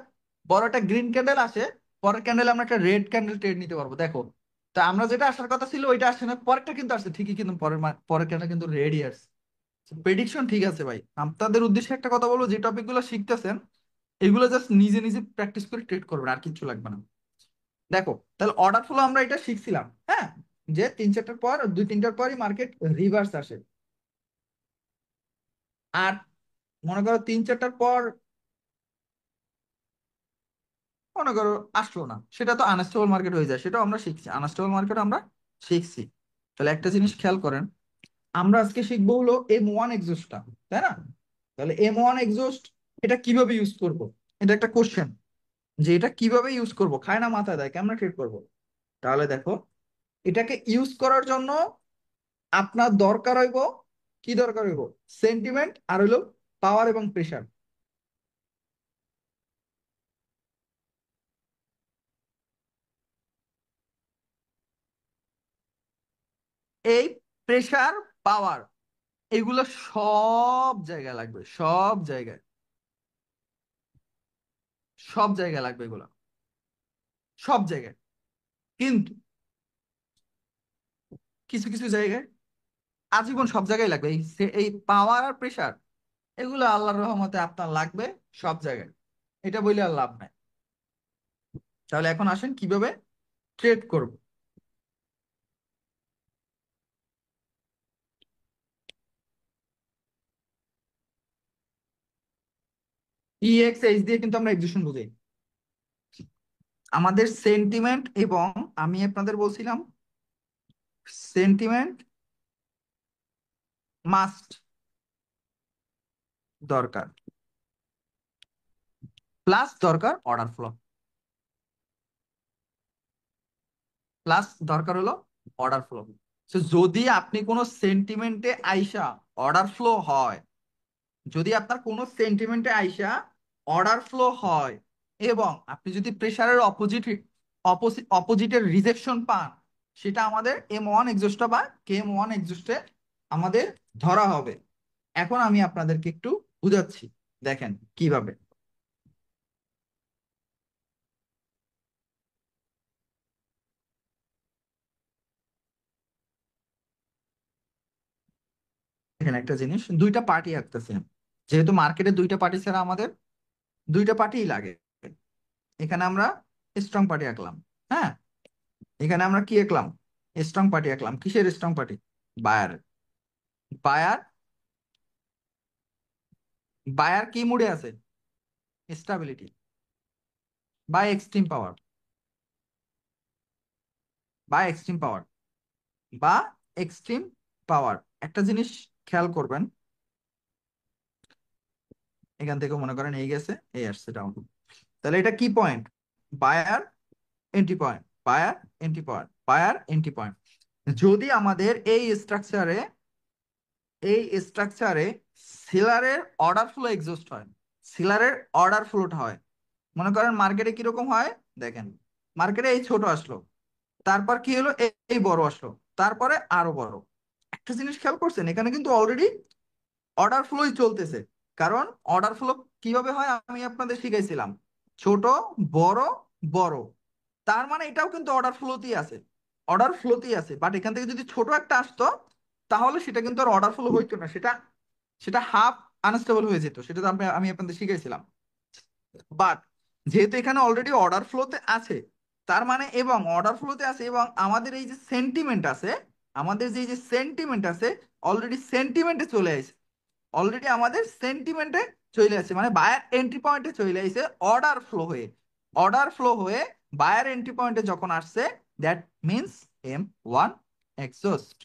বড় একটা গ্রিন ক্যান্ডেল আসে, পরের ক্যান্ডেল আমরা একটা রেড ক্যান্ডেল ট্রেড নিতে পারবো। দেখো, তা আমরা যেটা আসার কথা ছিল ওইটা আসছে না, পরেরটা কিন্তু আসছে ঠিকই, কিন্তু পরের ক্যান্ডেল কিন্তু রেডই আসছে। প্রেডিকশন ঠিক আছে ভাই। আপনাদের উদ্দেশ্যে একটা কথা বলবো, যে টপিক গুলো শিখতেছেন এগুলো জাস্ট নিজে নিজে প্র্যাকটিস করে ট্রেড করবেন, আর কিছু লাগবে না। দেখো, তাহলে অর্ডার ফ্লো আমরা এটা শিখছিলাম, হ্যাঁ, যে তিন চারটার পর, দুই তিনটার পরই মার্কেট রিভার্স আসে। আর মনে করো তিন চারটার পর মনে করো আসলো না, সেটা তো আনস্টেবল মার্কেট হয়ে যায়, সেটাও আমরা শিখছি, আনস্টেবল মার্কেট আমরা শিখছি। তাহলে একটা জিনিস খেয়াল করেন, আমরা আজকে শিখবো হলো এম ওয়ান এক্সস্টটা, তাই না? তাহলে এম ওয়ান এক্সস্ট এটা কিভাবে ইউজ করব, এটা একটা কোশ্চেন, যে এটা কিভাবে ইউজ করব, খায় না মাথায় দেয়, কেমন ট্রেড করব। তাহলে দেখো, এটাকে ইউজ করার জন্য আপনার দরকার হইব, কি দরকার হইব? সেন্টিমেন্ট, আর হইলো পাওয়ার এবং প্রেসার। এই প্রেসার, পাওয়ার, এগুলো সব জায়গায় লাগবে, সব জায়গায়, সব জায়গায় লাগবে এগুলো, সব জায়গায়। কিন্তু কিছু কিছু জায়গায়, আজীবন সব জায়গায় লাগবে এই পাওয়ার আর প্রেসার, এগুলো আল্লাহর রহমতে আপনার লাগবে সব জায়গায়, এটা বলে আর লাভ নাই। তাহলে এখন আসেন কিভাবে ট্রেড করব। ইএক্সএইচ দিয়ে কিন্তু আমরা এক্সিকিউশন বুঝাই। আমাদের সেন্টিমেন্ট, এবং আমি আপনাদের বলছিলাম সেন্টিমেন্ট মাস্ট দরকার, প্লাস দরকার অর্ডার ফ্লো, প্লাস দরকার হলো অর্ডার ফ্লো। তো যদি আপনি কোনো সেন্টিমেন্টে আইসা অর্ডার ফ্লো হয়, যদি আপনার কোনো সেন্টিমেন্টে আইসা অর্ডার ফ্লো হয়, এবং আপনি যদি প্রেসারের অপোজিটের রিজেকশন পান, সেটা আমাদের এম ওয়ান এক্সস্ট বা কে এম ওয়ান এক্সস্টে আমাদের ধরা হবে। এখন আমি আপনাদেরকে একটু বুঝাচ্ছি, দেখেন কিভাবে। দেখেন একটা জিনিস, দুইটা পার্টি আঁকতেছে, যেহেতু মার্কেটে দুইটা পার্টি ছাড়া আমাদের দুইটা পার্টিই লাগে। এখানে আমরা স্ট্রং পার্টি আঁকলাম, হ্যাঁ, এখানে আমরা কি আঁকলাম? স্ট্রং পার্টি আঁকলাম। কিসের strong party? Buyer. Buyer, buyer কি মুডে আছে? স্টাবিলিটি বা এক্সট্রিম পাওয়ার, বা এক্সট্রিম পাওয়ার, বা এক্সট্রিম পাওয়ার। একটা জিনিস খেয়াল করবেন, এখান থেকে মনে করেন এই গেছে, এই আসছে ডাউন, তাহলে এটা কি point? Buyer entry point, buyer entry point, buyer entry point. যদি আমাদের এই স্ট্রাকচারে সেলারের অর্ডার ফ্লো এক্সস্ট হয়, সেলারের অর্ডার ফ্লোটা হয়, মনে করেন মার্কেটে কিরকম হয়, দেখেন মার্কেটে এই ছোট আসলো, তারপর কি হলো, এই বড় আসলো, তারপরে আরো বড়। একটা জিনিস খেয়াল করছেন, এখানে কিন্তু অলরেডি অর্ডার ফ্লোই চলতেছে। কারণ অর্ডার ফ্লো কিভাবে হয় আমি আপনাদের শিখাইছিলাম, ছোট, বড়, বড়। তার মানে এটাও কিন্তু অর্ডার ফ্লোতেই আছে, অর্ডার ফ্লোতেই আছে। বাট এখান থেকে যদি ছোট একটা আসতো, তাহলে সেটা কিন্তু আর অর্ডার ফ্লো হইতো না, সেটা সেটা হাফ আনস্টেবল হয়ে যেত। সেটা তো আমি আপনাদের শিখাইছিলাম। বাট যেহেতু এখানে অলরেডি অর্ডার ফ্লোতে আছে, তার মানে এবং অর্ডার ফ্লোতে আছে, এবং আমাদের এই যে সেন্টিমেন্ট আছে, আমাদের যে যে সেন্টিমেন্ট আছে, অলরেডি সেন্টিমেন্টে চলে আসে, অলরেডি আমাদের সেন্টিমেন্টে চলে আসে, মানে বায়ার এন্ট্রি পয়েন্টে চলে আসে অর্ডার ফ্লো হয়ে। অর্ডার ফ্লো হয়ে বায়ার এন্ট্রি পয়েন্টে যখন আসছে, দ্যাট মিনস M1 এক্সস্ট।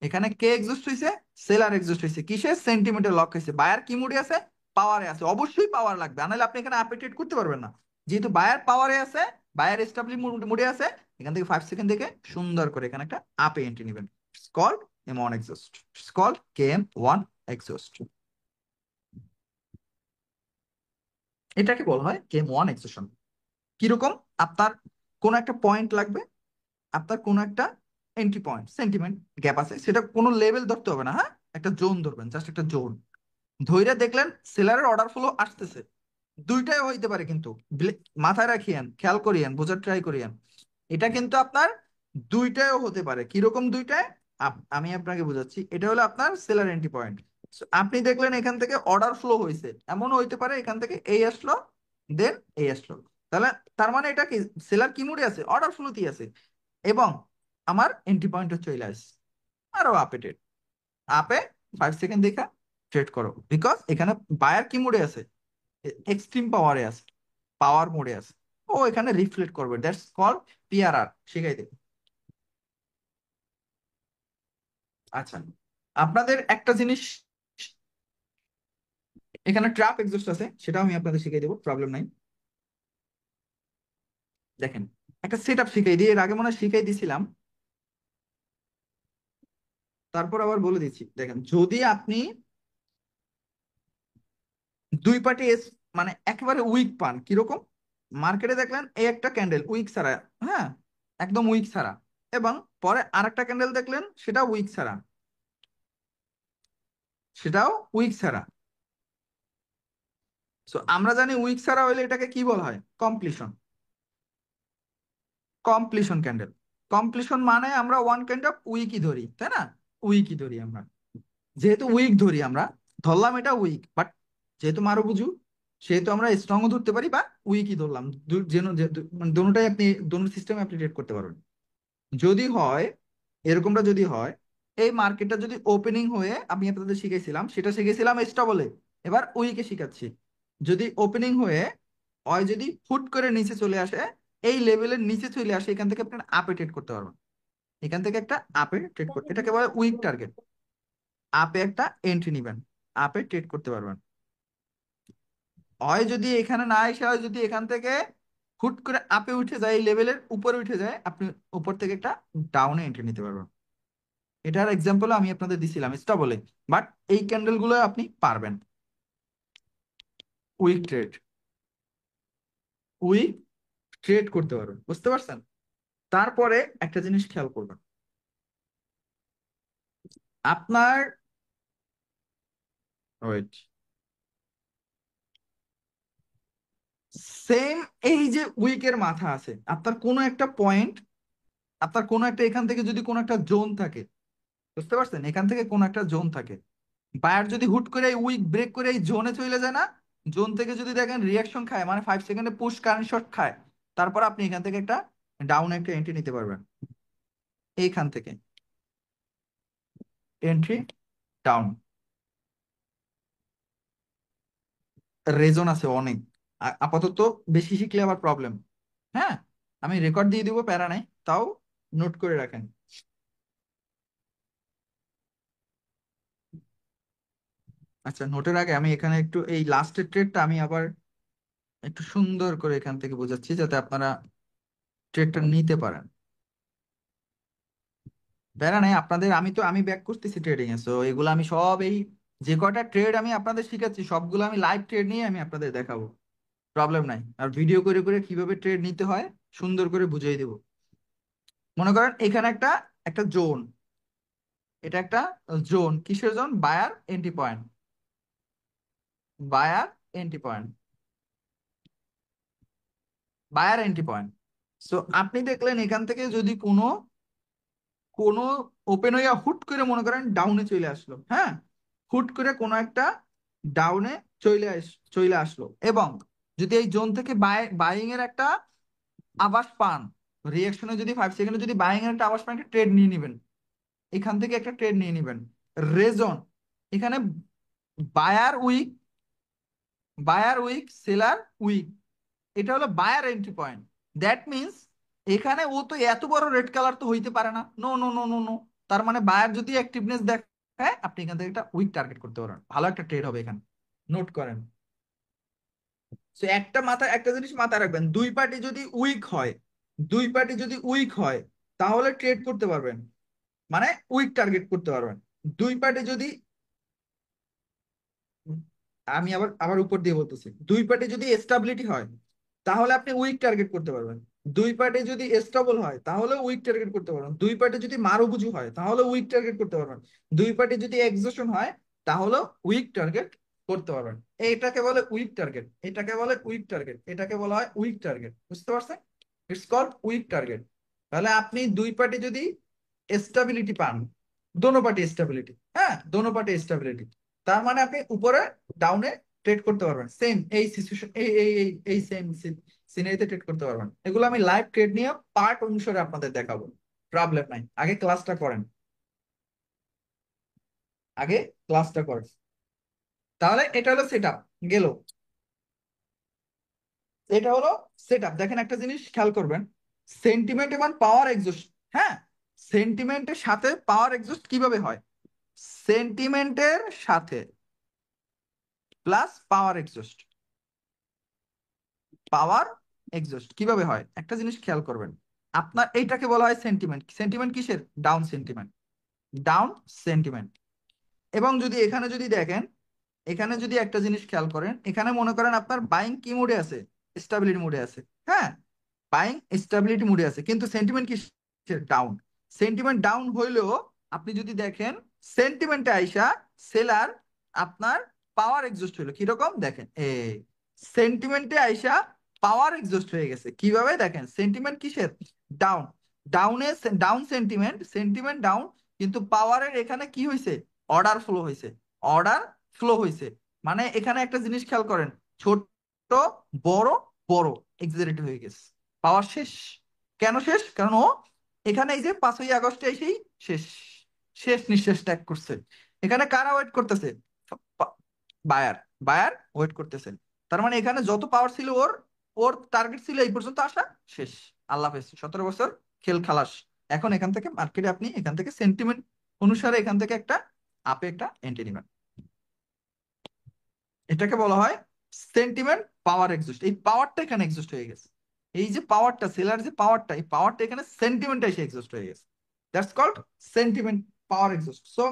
এখানে কে এক্সস্ট হয়েছে? সেলার এক্সস্ট হয়েছে। কিসে? সেন্টিমেন্টে লক হয়েছে। বায়ার কি মুডে আছে? পাওয়ারে আছে। অবশ্যই পাওয়ার লাগবে, নাহলে আপনি এখানে আপে ট্রেড করতে পারবেন না। যেহেতু বায়ার পাওয়ারে আছে, বায়ার এস্টাবলি মুডে আছে, এখান থেকে 5 সেকেন্ড থেকে সুন্দর করে এখানে একটা আপে এন্ট্রি নেবেন। It's called M1 exhaust, it's called KM1 exhaust. এটাকে বলা হয় KM1 এক্সেশন। কিরকম? আপনার কোন একটা পয়েন্ট লাগবে, আপনার কোন একটা এন্ট্রি পয়েন্ট, সেন্টিমেন্ট গ্যাপ আছে, সেটা কোনো লেভেল ধরতে হবে না, হ্যাঁ, একটা জোন ধরবেন, জাস্ট একটা জোন ধইরা দেখলেন সেলারের অর্ডার ফ্লো আসতেছে। দুইটাই হইতে পারে কিন্তু, মাথায় রাখিয়েন, খেয়াল করিয়েন, বোঝার ট্রাই করিয়েন। এটা কিন্তু আপনার দুইটাও হতে পারে। কিরকম দুইটায়? আমি আপনাকে বোঝাচ্ছি। এটা হলো আপনার সেলার এন্ট্রি পয়েন্ট। আপনি দেখলেন এখান থেকে অর্ডার ফ্লো হয়েছে, এমনও হইতে পারে এখান থেকে এই আসলো, দেন এই আসলো। তাহলে তার মানে এটা কি, সেলার কি মুডে আছে? অর্ডার ফ্লোতেই আছে। এবং আমার এন্ট্রি পয়েন্টে চলে আসছে, আরো আপে ট্রেড, আপে 5 সেকেন্ড দেখা ট্রেড করো। বিকজ এখানে বায়ার কি মুডে আছে? এক্সট্রিম পাওয়ারে আছে, পাওয়ার মোডে আছে। ও এখানে রিফ্লেক্ট করবে, দ্যাটস কল্ড PRR। শিখাই দেব। আচ্ছা, আপনাদের একটা জিনিস, এখানে ট্র্যাপ এক্সস্ট আছে, সেটাও আমি আপনাদের শিখিয়ে দেবো, প্রবলেম নাই। দেখেন, একটা সেট আপ শিখাই দিই, এর আগে মনে হয় শিখাই দিছিলাম, তারপর আবার বলে দিচ্ছি। দেখেন, যদি আপনি দুই পার্টি মানে একেবারে উইক পান, কিরকম? মার্কেটে দেখলেন এই একটা ক্যান্ডেল উইক ছাড়া, হ্যাঁ, একদম উইক ছাড়া, এবং পরে আরেকটা ক্যান্ডেল দেখলেন সেটা উইক ছাড়া, সেটাও উইক ছাড়া। সো আমরা জানি উইক ছাড়া হইলে এটাকে কি বলা হয়? কমপ্লিশন। Completion candle. কমপ্লিশন মানে আমরা ওয়ান কাইন্ড অফ উইকই ধরি, তাই না? উইকই ধরি আমরা। যেহেতু উইক ধরি আমরা, ধরলাম এটা উইক, বাট যেহেতু মারো বুঝু, সেহেতু আমরা স্ট্রংও ধরতে পারি বা উইকই ধরলাম। মানে দুটোটাই আপনি, দুটো সিস্টেমে আপনি ট্রেড করতে পারবেন। যদি হয় এরকমটা, যদি হয় এই মার্কেটটা যদি ওপেনিং হয়ে, আমি আপনাদের শিখেছিলাম, সেটা শিখেছিলাম স্টবলে, এবার উইকে শিখাচ্ছি। যদি ওপেনিং হয়ে হয়, যদি হুট করে নিচে চলে আসে, এই লেভেলের নিচে চলে আসে, এখান থেকে আপনি আপে ট্রেড করতে পারবেন। এখান থেকে একটা আপে ট্রেড করতে, এটাকে বলে উইক টার্গেট। আপে একটা এন্ট্রি নিবেন, আপে ট্রেড করতে পারবেন। হয় যদি এখানে না এসে, হয় যদি এখান থেকে হুট করে আপে উঠে যায়, এই লেভেলের উপরে উঠে যায়, আপনি উপর থেকে একটা ডাউনে এন্ট্রি নিতে পারবেন। এটার এক্সাম্পল আমি আপনাদের দিছিলাম স্টবলে। বাট এই ক্যান্ডেল গুলো আপনি পারবেন উইক ট্রেড, উইক ট্রেড করতে পারবেন, বুঝতে পারছেন? তারপরে একটা জিনিস খেয়াল করবেন, আপনার, ওয়েট, সেম এই যে উইকের মাথা আছে, আপনার কোনো একটা পয়েন্ট, আপনার কোনো একটা এখান থেকে যদি কোনো একটা জোন থাকে, বুঝতে পারছেন, এখান থেকে কোনো একটা জোন থাকে, বায়ার যদি হুট করে এই উইক ব্রেক করে এই জোনে চলে যায় না, জোন থেকে যদি দেখেন রিয়াকশন খায়, মানে 5 সেকেন্ডে পুশ কারেন্ট শট খায়, তারপর আপনি এখান থেকে একটা ডাউন একটা এন্ট্রি নিতে পারবেন। এইখান থেকে এন্ট্রি ডাউন, রেজন আছে অনেক। আপাতত বেশি শিখলে আবার প্রবলেম। হ্যাঁ, আমি রেকর্ড দিয়ে দিব, প্যারা নাই, তাও নোট করে রাখেন। আচ্ছা, নোটের আগে আমি এখানে একটু এই লাস্টের ট্রেডটা আমি আবার একটু সুন্দর করে এখান থেকে বোঝাচ্ছি, যাতে আপনারা ট্রেডটা নিতে পারেন। প্যারা নাই আপনাদের, আমি ব্যাক করতেছি ট্রেডিং এ, সো এগুলো আমি সব এই যে কয়টা ট্রেড আমি আপনাদের শিখাচ্ছি, সবগুলো আমি লাইভ ট্রেড নিয়ে আমি আপনাদের দেখাবো, প্রবলেম নাই। আর ভিডিও করে করে কিভাবে ট্রেড নিতে হয় সুন্দর করে বুঝিয়ে দেবো। মনে করেন এখানে একটা একটা জোন, এটা একটা জোন, কিসের zone? Buyer entry point, buyer entry point, buyer entry point. So আপনি দেখলেন এখান থেকে যদি কোনো কোনো ওপেন হইয়া হুট করে মনে করেন ডাউনে চলে আসলো, হ্যাঁ, হুট করে কোনো একটা ডাউনে চলে আসলো, এবং যদি এই জোন থেকে বাইং এর একটা আভাস পান, রিয়াকশনে যদি 5 সেকেন্ডে যদি বাইং এর একটা আভাস পান, একটা ট্রেড নিয়ে নেবেন, এখান থেকে একটা ট্রেড নিয়ে নেবেন। রেজন, এখানে buyer weak, buyer weak, seller weak, এটা হলো buyer entry point. That means এখানে ও তো এত বড় রেড কালার তো হইতে পারে না, no no no no no. তার মানে বায়ার যদি অ্যাক্টিভনেস দেখায়, আপনি এখান থেকে একটা উইক টার্গেট করতে পারেন, ভালো একটা ট্রেড হবে এখানে, নোট করেন। তো একটা জিনিস মাথায় রাখবেন, দুই পার্টি যদি উইক হয়, দুই পার্টি যদি উইক হয়, তাহলে ট্রেড করতে পারবেন, মানে উইক টার্গেট করতে পারবেন। দুই পার্টি যদি, আমি আবার আবার উপর দিয়ে বলতেছি, দুই পার্টি যদি স্টাবিলিটি হয়, তাহলে আপনি উইক টার্গেট করতে পারবেন। দুই পার্টি যদি স্টেবল হয়, তাহলে উইক টার্গেট করতে পারবেন। দুই পার্টি যদি মারুবুজু হয়, তাহলে উইক টার্গেট করতে পারবেন। দুই পার্টি যদি এক্সজশন হয়, তাহলে উইক টার্গেট করতে পারবেন। এটাকে বলে উইক টার্গেট, এটাকে বলে উইক টার্গেট, এটাকে বলা হয় উইক টার্গেট, বুঝতে পারছেন? It's called weak target. তাহলে আপনি দুই পার্টি যদি স্টেবিলিটি পান, দোনো পার্টি স্টেবিলিটি, হ্যাঁ, দোনো পার্টি স্টেবিলিটি, তার মানে আপনি উপরে ডাউনে ট্রেড করতে পারবেন, সেম এই সিচুয়েশন, এই সেম সিনারিতে ট্রেড করতে পারবেন। এগুলো আমি লাইভ ট্রেড নিয়ে পার্ট অনুসারে আপনাদের দেখাবো, প্রবলেম নাই। আগে ক্লাসটা করেন, আগে ক্লাসটা করেন। তাহলে এটা হলো সেট আপ গেল, এটা হলো সেট আপ। দেখেন একটা জিনিস খেয়াল করবেন, সেন্টিমেন্ট এবং পাওয়ার এক্সস্ট, হ্যাঁ, সেন্টিমেন্টের সাথে পাওয়ার এক্সস্ট কিভাবে হয়? সেন্টিমেন্টের সাথে প্লাস পাওয়ার এক্সস্ট, পাওয়ার এক্সস্ট কিভাবে হয় একটা জিনিস খেয়াল করবেন। আপনার এইটাকে বলা হয় সেন্টিমেন্ট। সেন্টিমেন্ট কিসের? Down sentiment, down sentiment. এবং যদি এখানে যদি দেখেন, এখানে যদি একটা জিনিস খেয়াল করেন, এখানে মনে করেন আপনার বাইং কি মোডে আছে? স্টাবিলিটি মোডে আছে, হ্যাঁ, বাইং স্টাবিলিটি মোডে আছে, কিন্তু সেন্টিমেন্ট কি? ডাউন। সেন্টিমেন্ট ডাউন হইলেও আপনি যদি দেখেন সেন্টিমেন্টে আইসা সেলার আপনার পাওয়ার এক্সস্ট হইলো কিরকম দেখেন, এই সেন্টিমেন্টে আইসা পাওয়ার এক্সস্ট হয়ে গেছে কিভাবে দেখেন, সেন্টিমেন্ট কিসের? ডাউন, ডাউনে, ডাউন সেন্টিমেন্ট, সেন্টিমেন্ট ডাউন, কিন্তু পাওয়ারের এখানে কি হয়েছে? অর্ডার ফ্লো হয়েছে, অর্ডার ফ্লো হয়েছে। মানে এখানে একটা জিনিস খেয়াল করেন, ছোট বড়, বড় এক্সাজারেটেড হয়ে গেছে, পাওয়ার শেষ। কেন শেষ? কারণ ও এখানে এই যে 5ই আগস্টে এসেই শেষ, শেষ নিঃশ্বাস ত্যাগ করছে। এখানে কারা ওয়েট করতেছে? বায়ার, বায়ার ওয়েট করতেছেন। তার মানে এখানে যত পাওয়ার ছিল ওর, ওর টার্গেট ছিল এই পর্যন্ত আসা, শেষ, আল্লাহ হাফেজ, 17 বছর খেল খালাস। এখন এখান থেকে মার্কেটে আপনি এখান থেকে সেন্টিমেন্ট অনুসারে এখান থেকে একটা আপে একটা এন্ট্রি নেবেন। এটাকে বলা হয় সেন্টিমেন্ট পাওয়ার এক্সিস্ট। এই পাওয়ারটা এখানে এক্সিস্ট হয়ে গেছে, এই যে পাওয়ারটা, সেলার যে পাওয়ারটা, এই পাওয়ারটা এখানে সেন্টিমেন্টে এসে এক্সিস্ট হয়ে গেছে। That's called sentiment power exist. So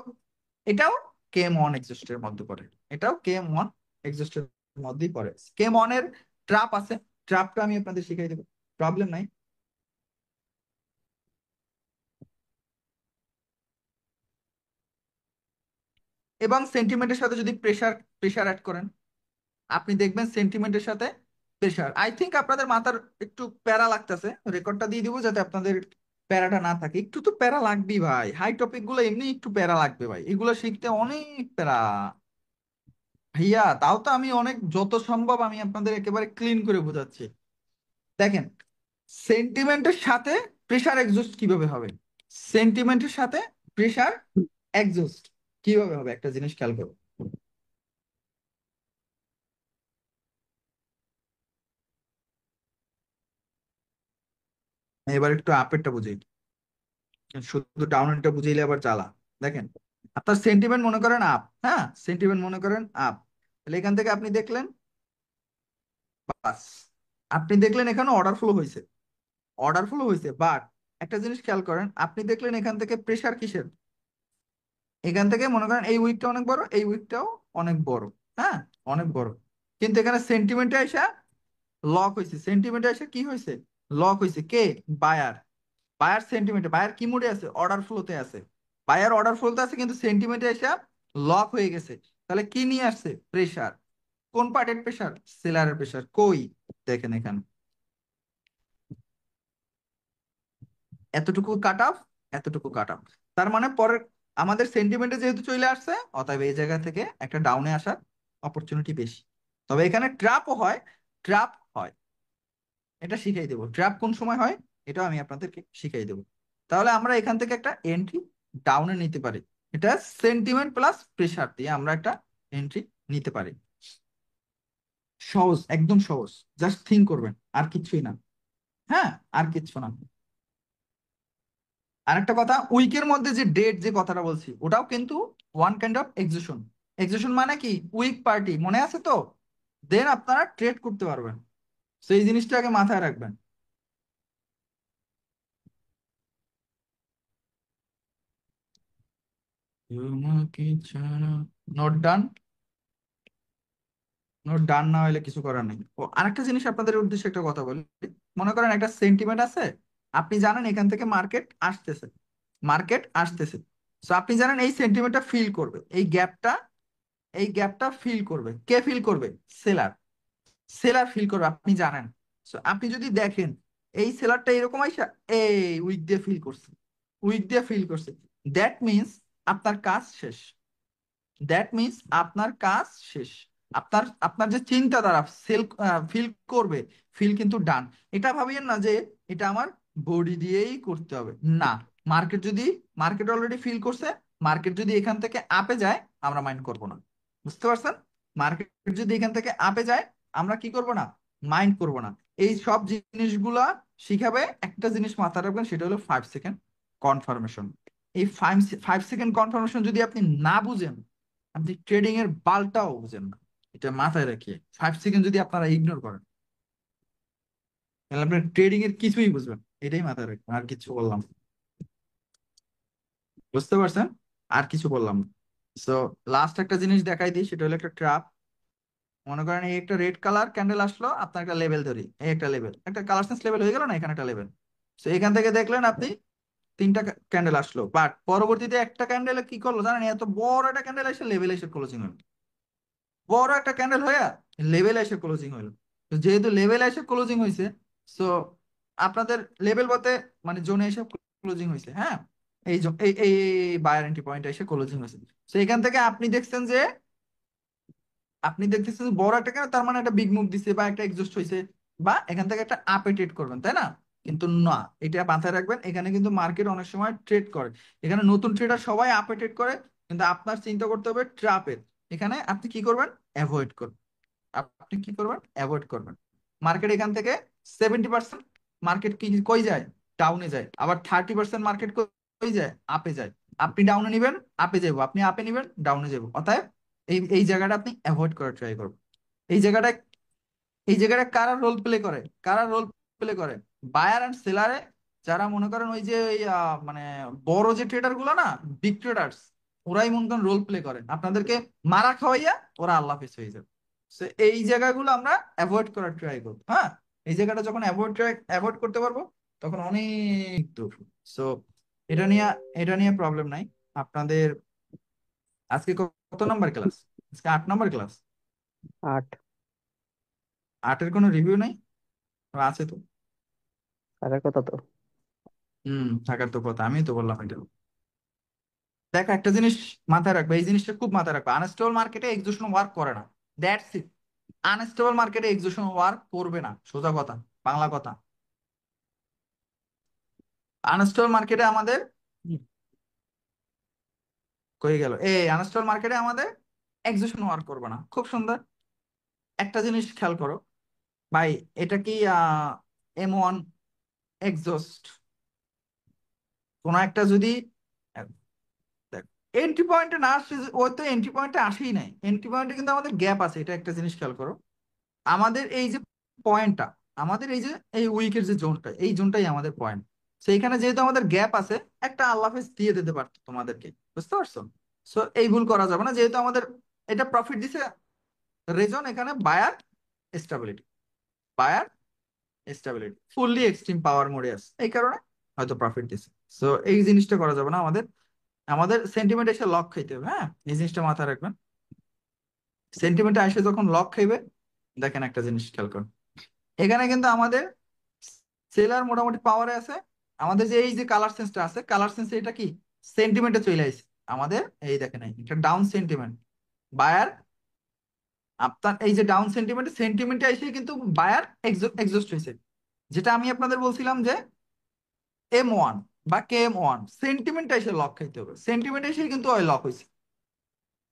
এটাও কেম ওয়ান এক্সিস্টের মধ্যে পড়ে, এটাও কেম ওয়ান এক্সিস্টের মধ্যেই পড়ে। কেম ওয়ান এর ট্রাপ আছে, ট্রাপটা আমি আপনাদের শিখাই দেবো, প্রবলেম নাই। এবং সেন্টিমেন্টের সাথে যদি প্রেসার, প্রেসার অ্যাড করেন, আপনি দেখবেন সেন্টিমেন্টের সাথে প্রেসার। আই থিঙ্ক আপনাদের মাথার একটু প্যারা লাগতেছে, রেকর্ডটা দিয়ে দিব যাতে আপনাদের প্যারাটা না থাকে। একটু তো প্যারা লাগবেই ভাই, হাই টপিক গুলো এমনি একটু প্যারা লাগবে ভাই, এগুলো শিখতে অনেক প্যারা ভাইয়া। তাও তো আমি অনেক যত সম্ভব আমি আপনাদের একেবারে ক্লিন করে বোঝাচ্ছি। দেখেন সেন্টিমেন্টের সাথে প্রেসার এক্সস্ট কিভাবে হবে, সেন্টিমেন্টের সাথে প্রেসার এক্সস্ট কিভাবে হবে একটা জিনিস খেয়াল করো। এবার একটু আপেরটা বুঝাই, শুধু ডাউনেরটা বুঝাইলে আবার জ্বালা। দেখেন আপনার সেন্টিমেন্ট মনে করেন আপ, হ্যাঁ, সেন্টিমেন্ট মনে করেন আপ, তাহলে এখান থেকে আপনি দেখলেন, বাস, আপনি দেখলেন এখানে অর্ডার ফ্লো হয়েছে, অর্ডার ফ্লো হয়েছে, বাট একটা জিনিস খেয়াল করেন, আপনি দেখলেন এখান থেকে প্রেসার কিসের? এখান থেকে মনে করেন এই উইকটা অনেক বড়, এই উইকটাও অনেক বড়, হ্যাঁ, অনেক বড়, কিন্তু এখানে সেন্টিমেন্টে এসে লক হয়েছে, সেন্টিমেন্টে এসে কি হয়েছে? লক হয়েছে কে? বায়ার। বায়ার সেন্টিমেন্টে, বায়ার কি মোডে আছে? অর্ডার ফ্লোতে আছে। বায়ার অর্ডার ফ্লোতে আছে কিন্তু সেন্টিমেন্টে এসে লক হয়ে গেছে। তাহলে কি নিয়ে আসছে? প্রেসার। কোন পার্টের প্রেসার? সেলারের প্রেসার। কই? দেখেন এখানে এতটুকু কাট অফ, এতটুকু কাট অফ। তার মানে পরের আমাদের সেন্টিমেন্টে যেহেতু চলে আসছে, অতএব এই জায়গা থেকে একটা ডাউনে আসার অপরচুনিটি বেশি। তবে এখানে ট্র্যাপও হয়, ট্র্যাপ হয়, এটা শিখাই দেবো। ট্র্যাপ কোন সময় হয় এটাও আমি আপনাদেরকে শিখাই দেবো। তাহলে আমরা এখান থেকে একটা এন্ট্রি ডাউনে নিতে পারি। এটা সেন্টিমেন্ট প্লাস প্রেসার দিয়ে আমরা একটা এন্ট্রি নিতে পারি। সহজ, একদম সহজ। জাস্ট থিঙ্ক করবেন, আর কিছুই না। হ্যাঁ, আর কিচ্ছু না। আরেকটা কথা, উইকের মধ্যে যে ডেট যে কথাটা বলছি, ওটাও কিন্তু one kind of execution. Execution মানে কি? উইক পার্টি, মনে আছে তো? দেন আপনারা ট্রেড করতে পারবেন। সেই জিনিসটাকে মাথায় রাখবেন। তোমাকে ছাড়া। নোট ডান। নোট ডান না হলে কিছু করার নেই। ও আরেকটা জিনিস আপনাদের উদ্দেশ্যে একটা কথা বলি। মনে করেন একটা সেন্টিমেন্ট আছে, আপনি জানেন এখান থেকে মার্কেট আসতেছে, মার্কেট আসতেছে। তো আপনি জানেন এই সেন্টিমেন্টটা ফিল করবে, এই গ্যাপটা ফিল করবে। কে ফিল করবে? সেলার। সেলার ফিল করবে, আপনি জানেন। So, আপনি যদি দেখেন এই সেলারটা এরকম আইসা এই উইক দিয়ে ফিল করছে, উইক দিয়ে ফিল করছে, দ্যাট মিন্স আপনার কাজ শেষ। দ্যাট মিন্স আপনার কাজ শেষ। আপনার আপনার যে চিন্তাধারা সেল ফিল করবে, ফিল কিন্তু ডান। এটা ভাবিয়েন না যে এটা আমার বডি দিয়েই করতে হবে। না, মার্কেট যদি, মার্কেট অলরেডি ফিল করছে, মার্কেট যদি এখান থেকে আপে যায় আমরা মাইন্ড করব না। বুঝতে পারছেন? মার্কেট যদি এখান থেকে আপে যায় আমরা কি করব না? মাইন্ড করব না। এই সব জিনিসগুলা শিখাবে। একটা জিনিস মাথায় রাখবেন, সেটা হলো 5 সেকেন্ড কনফার্মেশন। এই 5 সেকেন্ড কনফার্মেশন যদি আপনি না বুঝেন, আপনি ট্রেডিং এর বালটাও বুঝেন না। এটা মাথায় রাখিয়ে 5 সেকেন্ড যদি আপনারা ইগনোর করেন, তাহলে আপনি ট্রেডিং এর কিছুই বুঝবেন। এটাই মাথায় রাখবেন, আর কিছু বললাম না। বুঝতে পারছেন? আর কিছু বললাম না। সো লাস্ট একটা জিনিস দেখাই দিই, সেটা হলো একটা ট্র্যাপ। মনে করেন এই একটা রেড কালার ক্যান্ডেল আসলো, আপনার একটা লেভেল ধরি, এই একটা লেভেল, একটা কালার সেন্স লেভেল হয়ে গেল না, এখানে একটা লেভেল। তো এখান থেকে দেখলেন আপনি তিনটা ক্যান্ডেল আসলো, বাট পরবর্তীতে একটা ক্যান্ডেল কি করলো জানেন? এত বড় একটা ক্যান্ডেল এসে লেভেল এসে ক্লোজিং হলো। বড় একটা ক্যান্ডেল হইয়া লেভেল এসে ক্লোজিং হইলো। তো যেহেতু লেভেল এসে ক্লোজিং হয়েছে, সো আপনাদের লেভেল বলতে মানে জোনে এসে ক্লোজিং হয়েছে। হ্যাঁ, এই এই এই বায়ার এন্ট্রি পয়েন্ট এসে ক্লোজিং হয়েছে। তো এখান থেকে আপনি দেখতেছেন যে বড় একটা কেন, তার মানে একটা বিগ মুভ দিছে বা একটা এক্সস্ট হয়েছে, বা এখান থেকে একটা আপে ট্রেড করবেন, তাই না? কিন্তু না, এটা মাথায় রাখবেন, এখানে কিন্তু মার্কেট অনেক সময় ট্রেড করে। এখানে নতুন ট্রেডার সবাই আপে ট্রেড করে, কিন্তু আপনার চিন্তা করতে হবে ট্রাপের। এখানে আপনি কি করবেন? অ্যাভয়েড করবেন। আপনি কি করবেন? অ্যাভয়েড করবেন। মার্কেট এখান থেকে 70% মার্কেট কি কই যায়? ডাউনে যায়। আবার 30% মার্কেট কই যায়? আপে যায়। আপনি ডাউনে নিবেন, আপে যাবো, আপনি আপে নিবেন, ডাউনে যাবো। অতএব এই এই জায়গাটা আপনি অ্যাভয়েড করার ট্রাই করবেন। এই জায়গাটা, এই জায়গাটা কারা রোল প্লে করে? কারা রোল প্লে করে? বায়ার অ্যান্ড সেলারে। যারা মনে করেন ওই যে ওই মানে বড় যে ট্রেডার গুলো না, বিগ ট্রেডার্স, ওরাই মনে করেন রোল প্লে করে আপনাদেরকে মারা খাওয়াইয়া ওরা আল্লাহ হাফেজ হয়ে যাবে। So, এই জায়গাগুলো আমরা অ্যাভয়েড করার ট্রাই করবো। হ্যাঁ, এই জায়গাটা যখন অ্যাভয়েড করতে পারবো, তখন অনেক দূর। সো এটা নিয়ে এটা নিয়ে প্রবলেম নাই আপনাদের। আজকে কত নাম্বার ক্লাস? আজকে 8 নাম্বার ক্লাস। 8। 8-এর কোনো রিভিউ নাই? আছে তো। থাকার কথা তো। থাকার তো কথা, আমি তো বললাম এটা। দেখো একটা জিনিস মাথায় রাখবে, এই জিনিসটা খুব মাথায় রাখবে, আনস্টেবল মার্কেটে এক্সিকিউশন ওয়ার্ক করে না। That's it. আনস্টেবল মার্কেটে এক্সিকিউশন ওয়ার্ক করবে না, সোজা কথা, বাংলা কথা। আনস্টেবল মার্কেটে আমাদের কই গেল? আনস্টেবল মার্কেটে আমাদের এক্সিকিউশন ওয়ার্ক করবে না। খুব সুন্দর। একটা জিনিস খেয়াল করো ভাই, এটা কি M1 এক্সস্ট? কোন একটা যদি এন্ট্রি পয়েন্টে না আসে, ওই তো এন্ট্রি পয়েন্টে আসেই নাই। এন্ট্রি পয়েন্টে কিন্তু আমাদের গ্যাপ আছে, এটা একটা জিনিস খেয়াল করো। আমাদের এই যে পয়েন্টটা, আমাদের এই যে এই উইকের যে জোনটা, এই জোনটাই আমাদের পয়েন্ট। সেইখানে যেহেতু আমাদের গ্যাপ আছে, একটা আল্লাহ হাফেজ দিয়ে দিতে পারতো তোমাদেরকে। বুঝতে পারছো? সো এই ভুল করা যাবে না, যেহেতু আমাদের এটা প্রফিট দিছে। রেজন এখানে buyer stability, buyer stability fully extreme power মোডে আছে, এই কারণে হয়তো প্রফিট দিছে। সো এই জিনিসটা করা যাবে না, আমাদের আমাদের সেন্টিমেন্ট এসে লক খাইতে হবে। হ্যাঁ, এই জিনিসটা মাথায় রাখবেন। সেন্টিমেন্ট এসে যখন লক খাইবে, দেখেন একটা জিনিস খেয়াল করুন, এখানে কিন্তু আমাদের সেলার মোটামুটি পাওয়ারে আছে। আমাদের যে এই যে কালার সেন্সটা আছে, কালার সেন্স এটা কি সেন্টিমেন্টে চলে আসছে আমাদের। এই দেখেন এটা ডাউন সেন্টিমেন্ট, বায়ার আপনার এই যে ডাউন সেন্টিমেন্ট, সেন্টিমেন্টে এসে কিন্তু বায়ার এক্সস্ট হয়েছে। যেটা আমি আপনাদের বলছিলাম যে M1 বা KM1, সেন্টিমেন্টটা এসে লক খাইতে হবে, সেন্টিমেন্ট এসে কিন্তু ওই লক হয়েছে।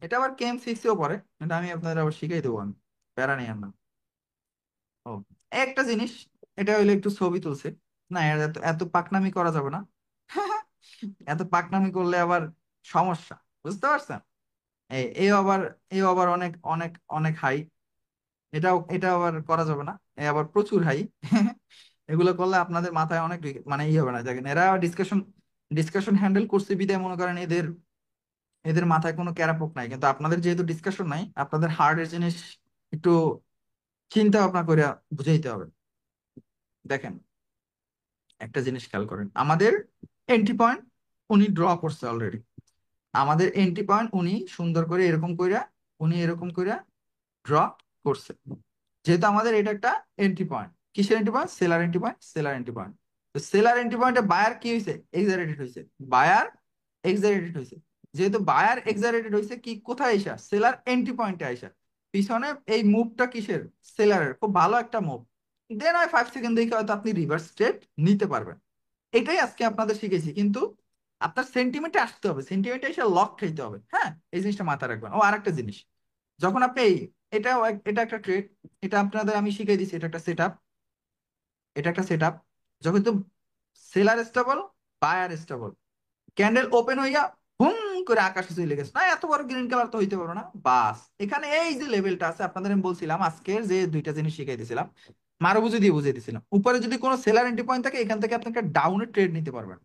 এটা আবার KM6-এও পড়ে, এটা আমি আপনাদের আবার শিখাই দেবো, আমি প্যারা নেই না। ও, একটা জিনিস, এটা হইলে একটু ছবি তুলছে না, এত এত পাকনামি করা যাবে না। এত পাকনামি করলে আবার সমস্যা, বুঝতে পারছেন? এই এও আবার অনেক অনেক অনেক হাই, এটা আবার করা যাবে না। এ আবার প্রচুর হাই। এগুলো করলে আপনাদের মাথায় অনেক মানে হবে না। দেখেন এরা ডিসকাশন ডিসকাশন হ্যান্ডেল করছে বিদায় মনে করেন এদের এদের মাথায় কোনো ক্যারাপোক নাই, কিন্তু আপনাদের যেহেতু ডিসকাশন নাই, আপনাদের হার্ডের জিনিস একটু চিন্তা ভাবনা করে বুঝাইতে হবে। দেখেন একটা জিনিস খেয়াল করেন, আমাদের এন্ট্রি পয়েন্ট উনি ড্র করছে অলরেডি। আমাদের এন্ট্রি পয়েন্ট উনি সুন্দর করে এরকম কইরা, উনি এরকম কইরা ড্র করছে। যেহেতু আমাদের এটা একটা এন্ট্রি পয়েন্ট, কিসের entry point? Seller entry point, seller entry point. তো সেলার এন্ট্রি পয়েন্টে বায়ার কি হয়েছে? এক্সারেটেড হয়েছে। বায়ার এক্সারেটেড হয়েছে। যেহেতু বায়ার এক্সারেটেড হয়েছে, কি কোথায় আইসা? সেলার এন্ট্রি পয়েন্টে আইসা। পিছনে এই মুভটা কিসের? সেলারের, খুব ভালো একটা মুভ। দেন 5 সেকেন্ড দেখে হয়তো আপনি রিভার্স ট্রেড নিতে পারবেন। এটাই আজকে আপনাদের শিখেছি, কিন্তু আপনার সেন্টিমেন্টে আসতে হবে, সেন্টিমেন্টে এসে লক খাইতে হবে। হ্যাঁ, এই জিনিসটা মাথায় রাখবেন। ও আরেকটা জিনিস, যখন আপনি এটা একটা ট্রেড, এটা আপনাদের আমি শিখিয়ে দিচ্ছি, এটা একটা সেট আপ, এটা একটা সেট আপ। যখন তো seller stable, buyer stable, candle open হইয়া হুম করে আকাশে চলে গেছে না, এত বড় গ্রিন কালার তো হইতে পারো না। বাস এখানে এই যে লেভেলটা আছে, আপনাদের আমি বলছিলাম আজকের যে দুইটা জিনিস শিখাই দিয়েছিলাম, মারুবুজি দিয়ে বুঝিয়ে দিয়েছিলাম। উপরে যদি কোনো সেলার এন্ট্রি পয়েন্ট থাকে, এখান থেকে আপনি একটা ডাউনে ট্রেড নিতে পারবেন।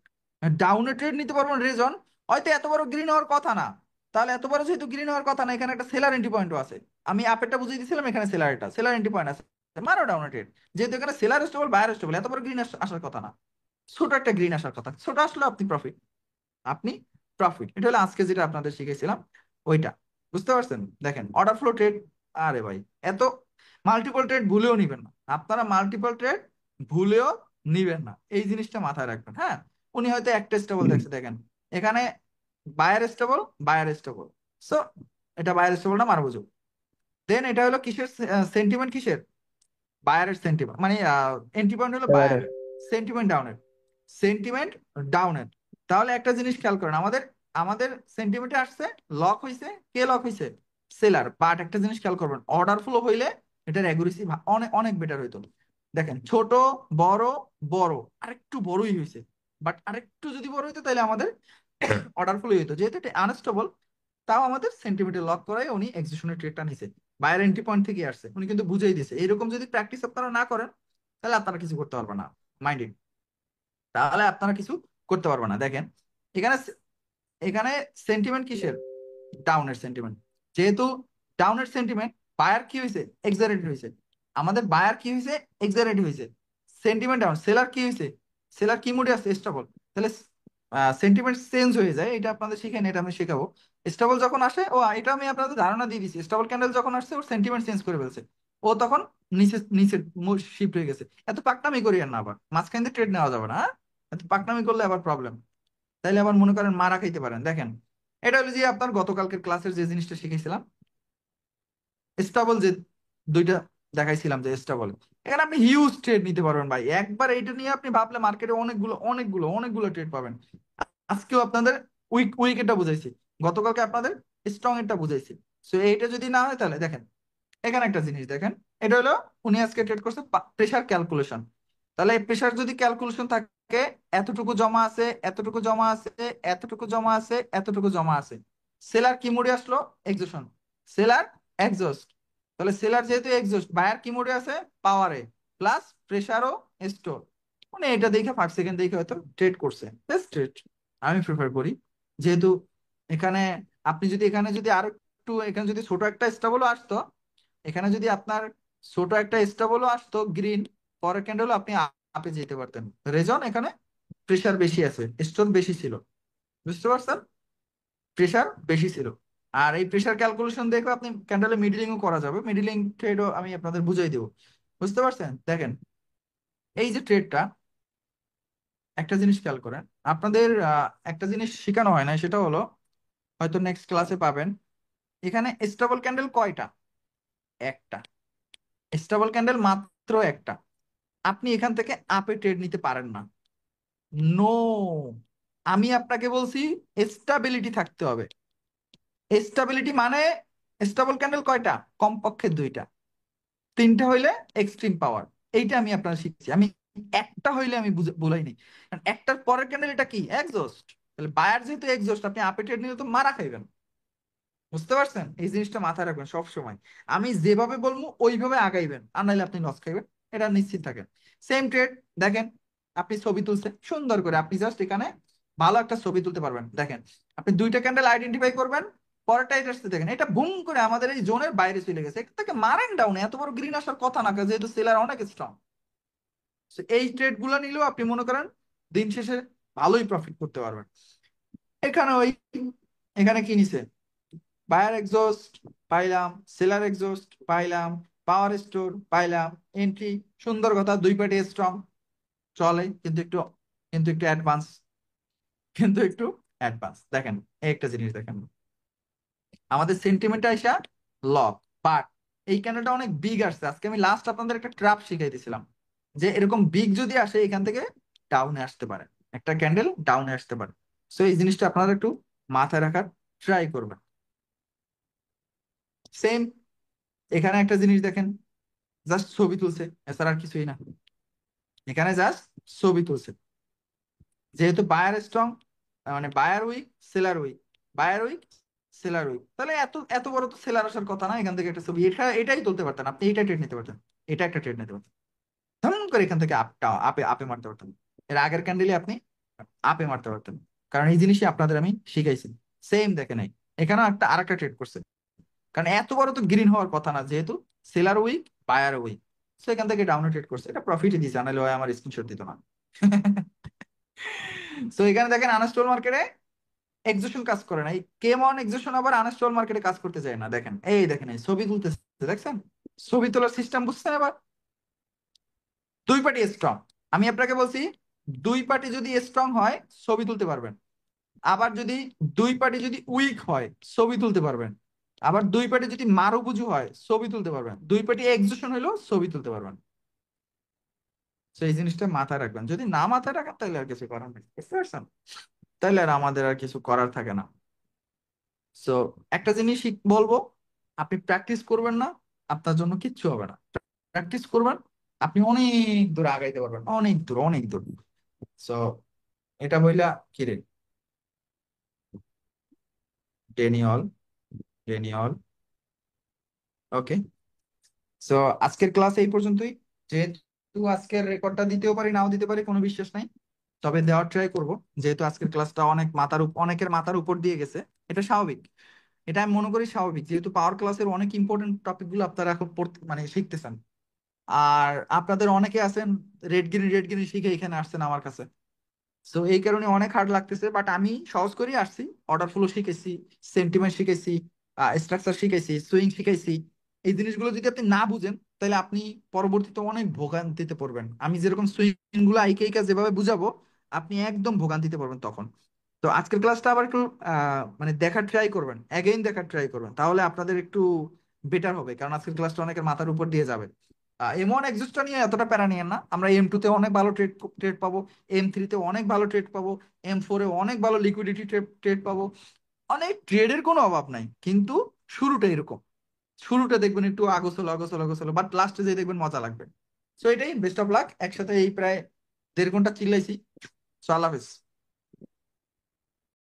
ডাউনে ট্রেড নিতে পারবেন, রিজন হয়তো এত বড় গ্রিন হওয়ার কথা না, তাহলে এত বড় যেহেতু গ্রিন হওয়ার কথা না, এখানে একটা সেলার এন্ট্রি পয়েন্টও আছে। আমি আপেরটা বুঝিয়ে দিয়েছিলাম, এখানে সেলার এন্ট্রি পয়েন্ট আছে, মারো ডাউনে ট্রেড। যেহেতু এখানে সেলার স্টেবল, বায়ার স্টেবল, এত বড় গ্রিন আসার কথা না, ছোট একটা গ্রিন আসার কথা, ছোট আসলে আপনি প্রফিট, আপনি প্রফিট। এটা হলো আজকে যেটা আপনাদের শিখেছিলাম, ওইটা। বুঝতে পারছেন? দেখেন অর্ডার ফ্লো ট্রেড, আরে ভাই এত মাল্টিপল ট্রেড ভুলেও নিবেন না, আপনারা মাল্টিপল ট্রেড ভুলেও নিবেন না, এই জিনিসটা মাথায় রাখবেন। হ্যাঁ, উনি হয়তো একটা স্টেবল দেখছে, দেখেন এখানে buyer stable, buyer stable. So এটা বায়ার স্টেবলটা মারা বুঝুক। দেন এটা হলো কিসের সেন্টিমেন্ট? কিসের? বায়ারের সেন্টিমেন্ট, মানে এন্ট্রি পয়েন্ট হলো সেলারের। বায়ারের, সেন্টিমেন্ট ডাউনের, সেন্টিমেন্ট ডাউনের। তাহলে একটা জিনিস খেয়াল করেন, আমাদের আমাদের সেন্টিমেন্টে আসছে, লক হইছে, কে লক হইছে? সেলার। বাট একটা জিনিস খেয়াল করবেন, অর্ডার ফ্লো হইলে এটার অ্যাকুরেসি অনেক অনেক বেটার হইতো। দেখেন ছোট, বড়, বড়, আরেকটু বড়ই হয়েছে, বাট আরেকটু যদি বড় হইতো তাহলে আমাদের অর্ডার ফ্লো হইতো। যেহেতু এটা আনস্টেবল, তাও আমাদের সেন্টিমেন্টে লক করাই উনি এক্সিকিউশনের ট্রেডটা নিছে, বায়ার এন্ট্রি পয়েন্ট থেকে আসছে, উনি কিন্তু বুঝেই দিছে। এরকম যদি প্র্যাকটিস আপনারা না করেন, তাহলে আপনারা কিছু করতে পারবেন না, মাইন্ডেড। তাহলে আপনারা কিছু করতে পারবেন না। দেখেন এখানে এখানে সেন্টিমেন্ট কিসের? ডাউনের সেন্টিমেন্ট। যেহেতু ডাউনের সেন্টিমেন্ট, বায়ার কি হয়েছে? এক্সারেটেড হয়েছে। আমাদের বায়ার কি হয়েছে? এক্সারেটেড হয়েছে। সেন্টিমেন্ট ডাউন, সেলার কি হয়েছে? সেলার কি মুডে আছে? স্টেবল। তাহলে সেন্টিমেন্ট চেঞ্জ হয়ে যায়, এটা আপনাদের শিখেন, এটা আমি শেখাবো। স্টেবল যখন আসে, ও এটা আমি আপনাদের ধারণা দিয়ে দিচ্ছি, স্টেবল ক্যান্ডেল যখন আসছে ওর সেন্টিমেন্ট চেঞ্জ করে ফেলছে, ও তখন নিচে নিচে শিফট হয়ে গেছে। এত পাকনামি করি আর না, আবার মাঝখান দিয়ে ট্রেড নেওয়া যাবে না, হ্যাঁ? এত পাকনামি করলে আবার প্রবলেম, তাইলে আবার মনে করেন মারা খাইতে পারেন। দেখেন এটা হলো যে আপনার গতকালকের ক্লাসের যে জিনিসটা শিখেছিলাম, স্টেবল যে দুইটা দেখাইছিলাম, যে স্টেবল, এখানে আপনি হিউজ ট্রেড নিতে পারবেন ভাই। একবার এইটা নিয়ে আপনি ভাবলে মার্কেটে অনেকগুলো অনেকগুলো অনেকগুলো ট্রেড পাবেন। আজকেও আপনাদের উইকেটটা বুঝাইছি, গতকালকে আপনাদের স্ট্রং এরটা বুঝাইছি। সো এইটা যদি না হয়, তাহলে দেখেন এখানে একটা জিনিস দেখেন, এটা হলো উনি আজকে ট্রেড করছে প্রেসার ক্যালকুলেশন। তাহলে প্রেসার যদি ক্যালকুলেশন থাকে, এতটুকু জমা আছে, এতটুকু জমা আছে, এতটুকু জমা আছে, এতটুকু জমা আছে, সেলার কি মোডে আসলো? এক্সজশন। Seller exhaust. তাহলে সেলার যেহেতু এক্সজস্ট, বায়ার কি মোডে আছে? পাওয়ারে, প্লাস প্রেসারও স্টোর। মানে এটা দেখে 5 সেকেন্ড দেখে হয়তো ট্রেড করছে, বেস্ট ট্রেড আমি প্রিফার করি। যেহেতু এখানে আপনি যদি এখানে যদি আরো একটু, এখানে যদি ছোট একটা স্টেবলও আসতো, এখানে যদি আপনার ছোট একটা স্টেবলও আসতো গ্রিন, পরের ক্যান্ডেলও আপনি আপে যেতে পারতেন। রেজন এখানে প্রেসার বেশি আছে, স্টোন বেশি ছিল, বুঝতে পারছেন? প্রেসার বেশি ছিল। আর এই প্রেসার ক্যালকুলেশন দেখে আপনি ক্যান্ডেলে মিডলিংও করা যাবে, মিডলিং ট্রেডও আমি আপনাদের বুঝাই দেবো। বুঝতে পারছেন? দেখেন, এই যে ট্রেডটা, একটা জিনিস খেয়াল করেন, আপনাদের একটা জিনিস শেখানো হয় না, সেটা হলো হয়তো নেক্সট ক্লাসে পাবেন। এখানে স্টেবল ক্যান্ডেল কয়টা? একটা। স্টেবল ক্যান্ডেল মাত্র একটা। আপনি এখান থেকে আপে ট্রেড নিতে পারেন না। নো, আমি আপনাকে বলছি স্টেবিলিটি থাকতে হবে। স্টেবিলিটি মানে স্টেবল ক্যান্ডেল কয়টা? কমপক্ষে দুইটা, তিনটা হইলে এক্সট্রিম পাওয়ার। এইটা আমি আপনার শিখছি। আমি একটা হইলে আমি বলাইনি, কারণ একটার পরের ক্যান্ডেল এটা কি? এক্সস্ট। তাহলে বায়ার যেহেতু এক্সস্ট, আপনি আপে ট্রেড নিলে তো মারা খাইবেন। বুঝতে পারছেন? এই জিনিসটা মাথায় রাখবেন সব সময়। আমি যেভাবে বলবো ওইভাবে আগাইবেন, আর নাইলে আপনি লস খাইবেন, এটা নিশ্চিত থাকেন। সেম ট্রেড, দেখেন, আপনি ছবি তুলছেন সুন্দর করে, আপনি জাস্ট এখানে ভালো একটা ছবি তুলতে পারবেন। দেখেন, আপনি দুইটা ক্যান্ডেল আইডেন্টিফাই করবেন, পরেরটা এটা আসতে দেখেন, এটা বুম করে আমাদের এই জোনের বাইরে চলে গেছে, এখান থেকে মারেন ডাউন, এত বড় গ্রিন আসার কথা না, যেহেতু সেলার অনেক স্ট্রং। এই ট্রেড গুলো নিলেও আপনি মনে করেন দিন শেষে ভালোই প্রফিট করতে পারবেন। এখানে ওই, এখানে কি নিছে? বায়ার এক্সস্ট পাইলাম, সেলার এক্সস্ট পাইলাম, পাওয়ার স্টোর পাইলাম, এন্ট্রি, সুন্দর কথা, দুই পার্টি স্ট্রং, চলে, কিন্তু একটু অ্যাডভান্স, দেখেন, এই একটা জিনিস দেখেন, আমাদের সেন্টিমেন্ট আইসা লক, বাট এই ক্যান্ডেলটা অনেক বিগ আসছে। আজকে আমি লাস্ট আপনাদের একটা ট্র্যাপ শিখাই দিয়েছিলাম, যে এরকম বিগ যদি আসে এখান থেকে ডাউনে আসতে পারে, একটা ক্যান্ডেল ডাউনে আসতে পারে। সো এই জিনিসটা আপনারা একটু মাথায় রাখার ট্রাই করবেন। সেম, এখানে একটা জিনিস দেখেন, জাস্ট ছবি তুলছে, এছাড়া আর কিছুই না। এখানে জাস্ট ছবি তুলছে, যেহেতু বায়ার স্ট্রং, মানে buyer weak, seller weak, buyer weak, seller weak, তাহলে এত এত বড় তো সেলার আসার কথা না। এখান থেকে একটা ছবি, এটাই তুলতে পারতেন আপনি, এটা ট্রেড নিতে পারতেন, এটা একটা ট্রেড নিতে পারতেন, তেমন করে এখান থেকে আপটা আপে আপে মারতে পারতেন। এর আগের ক্যান্ডেলে আপনি আপে মারতে পারতেন, কারণ এই জিনিসই আপনাদের আমি শিখাইছি। সেম দেখে নাই, এখানেও একটা আরেকটা ট্রেড করছে, কারণ এত বড় তো গ্রিন হওয়ার কথা না, যেহেতু seller weak, buyer weak. So এখান থেকে ডাউনে ট্রেড করছে, এটা প্রফিটই দিচ্ছে, নাহলে ওই আমার স্ক্রিনশট দিত না। সো এখানে দেখেন আনস্টল মার্কেটে এক্সেশন কাজ করে না, এই কেমন এক্সেশন আবার আনস্টল মার্কেটে কাজ করতে চায় না। দেখেন, দেখেন, এই ছবি তুলতেছে, দেখছেন? ছবি তোলার সিস্টেম বুঝছেন এবার? দুই পার্টি স্ট্রং, আমি আপনাকে বলছি, দুই পার্টি যদি স্ট্রং হয় ছবি তুলতে পারবেন। আবার যদি দুই পার্টি যদি উইক হয় ছবি তুলতে পারবেন। আবার দুই পার্টি যদি মারুবুজু হয় ছবি তুলতে পারবেন। দুই পার্টি এক্সেশন হইলেও ছবি তুলতে পারবেন। তো এই জিনিসটা মাথায় রাখবেন, যদি না মাথায় রাখেন তাহলে আর কিছু করার নেই, বুঝতে পারছেন? তাহলে আর আমাদের আর কিছু করার থাকে না। সো একটা জিনিস বলবো, আপনি প্র্যাকটিস করবেন না, আপনার জন্য কিচ্ছু হবে না। প্র্যাকটিস করবেন, আপনি অনেক দূর আগাইতে পারবেন, অনেক দূর, অনেক দূর। সো এটা বইলা কি রে, ডেনিয়ল, ডেনিয়ল, ওকে। সো আজকের ক্লাস এই পর্যন্তই। যেহেতু আজকের রেকর্ডটা দিতেও পারি নাও দিতে পারি, কোনো বিশ্বাস নাই, তবে দেওয়ার ট্রাই করব। যেহেতু আজকের ক্লাসটা অনেকের মাথার উপর দিয়ে গেছে, এটা স্বাভাবিক, এটা আমি মনে করি স্বাভাবিক, যেহেতু পাওয়ার ক্লাসের অনেক ইম্পর্টেন্ট টপিক গুলো আপনারা এখন পড়তে মানে শিখতেছেন। আর আপনাদের অনেকে আছেন রেড গ্রিন শিখে এখানে আসছেন আমার কাছে। সো এই কারণে অনেক হার্ড লাগতেছে, বাট আমি সহজ করেই আসছি। অর্ডার ফ্লো শিখেছি, সেন্টিমেন্ট শিখেছি, স্ট্রাকচার শিখেছি, সুইং শিখেছি। এই জিনিসগুলো যদি আপনি না বুঝেন তাহলে আপনি পরবর্তীতে অনেক ভোগান্তিতে পড়বেন। আমি যেরকম সুইং গুলো আইকে যেভাবে বুঝাবো, আপনি একদম ভোগান্তিতে পড়বেন তখন। তো আজকের ক্লাসটা আবার একটু মানে দেখার ট্রাই করবেন, অ্যাগেইন দেখার ট্রাই করবেন, তাহলে আপনাদের একটু বেটার হবে, কারণ আজকের ক্লাসটা অনেকের মাথার উপর দিয়ে যাবে। M1 এক্সিস্টটা নিয়ে এতটা প্যারা নিয়েন না, আমরা M2 তে অনেক ভালো ট্রেড ট্রেড পাবো, M3 তে অনেক ভালো ট্রেড পাবো, M4 এ অনেক ভালো লিকুইডিটি ট্রেড পাবো। অনেক ট্রেডের কোনো অভাব নাই, কিন্তু শুরুটা এরকম, শুরুটা দেখবেন একটু আগোছালো আগোছালো আগোছালো, বাট লাস্টে যেয়ে দেখবেন মজা লাগবে। সো এটাই, বেস্ট অফ লাক। একসাথে এই প্রায় 1.5 ঘন্টা চিল্লাইছি। সো আল্লাহ হাফেজ।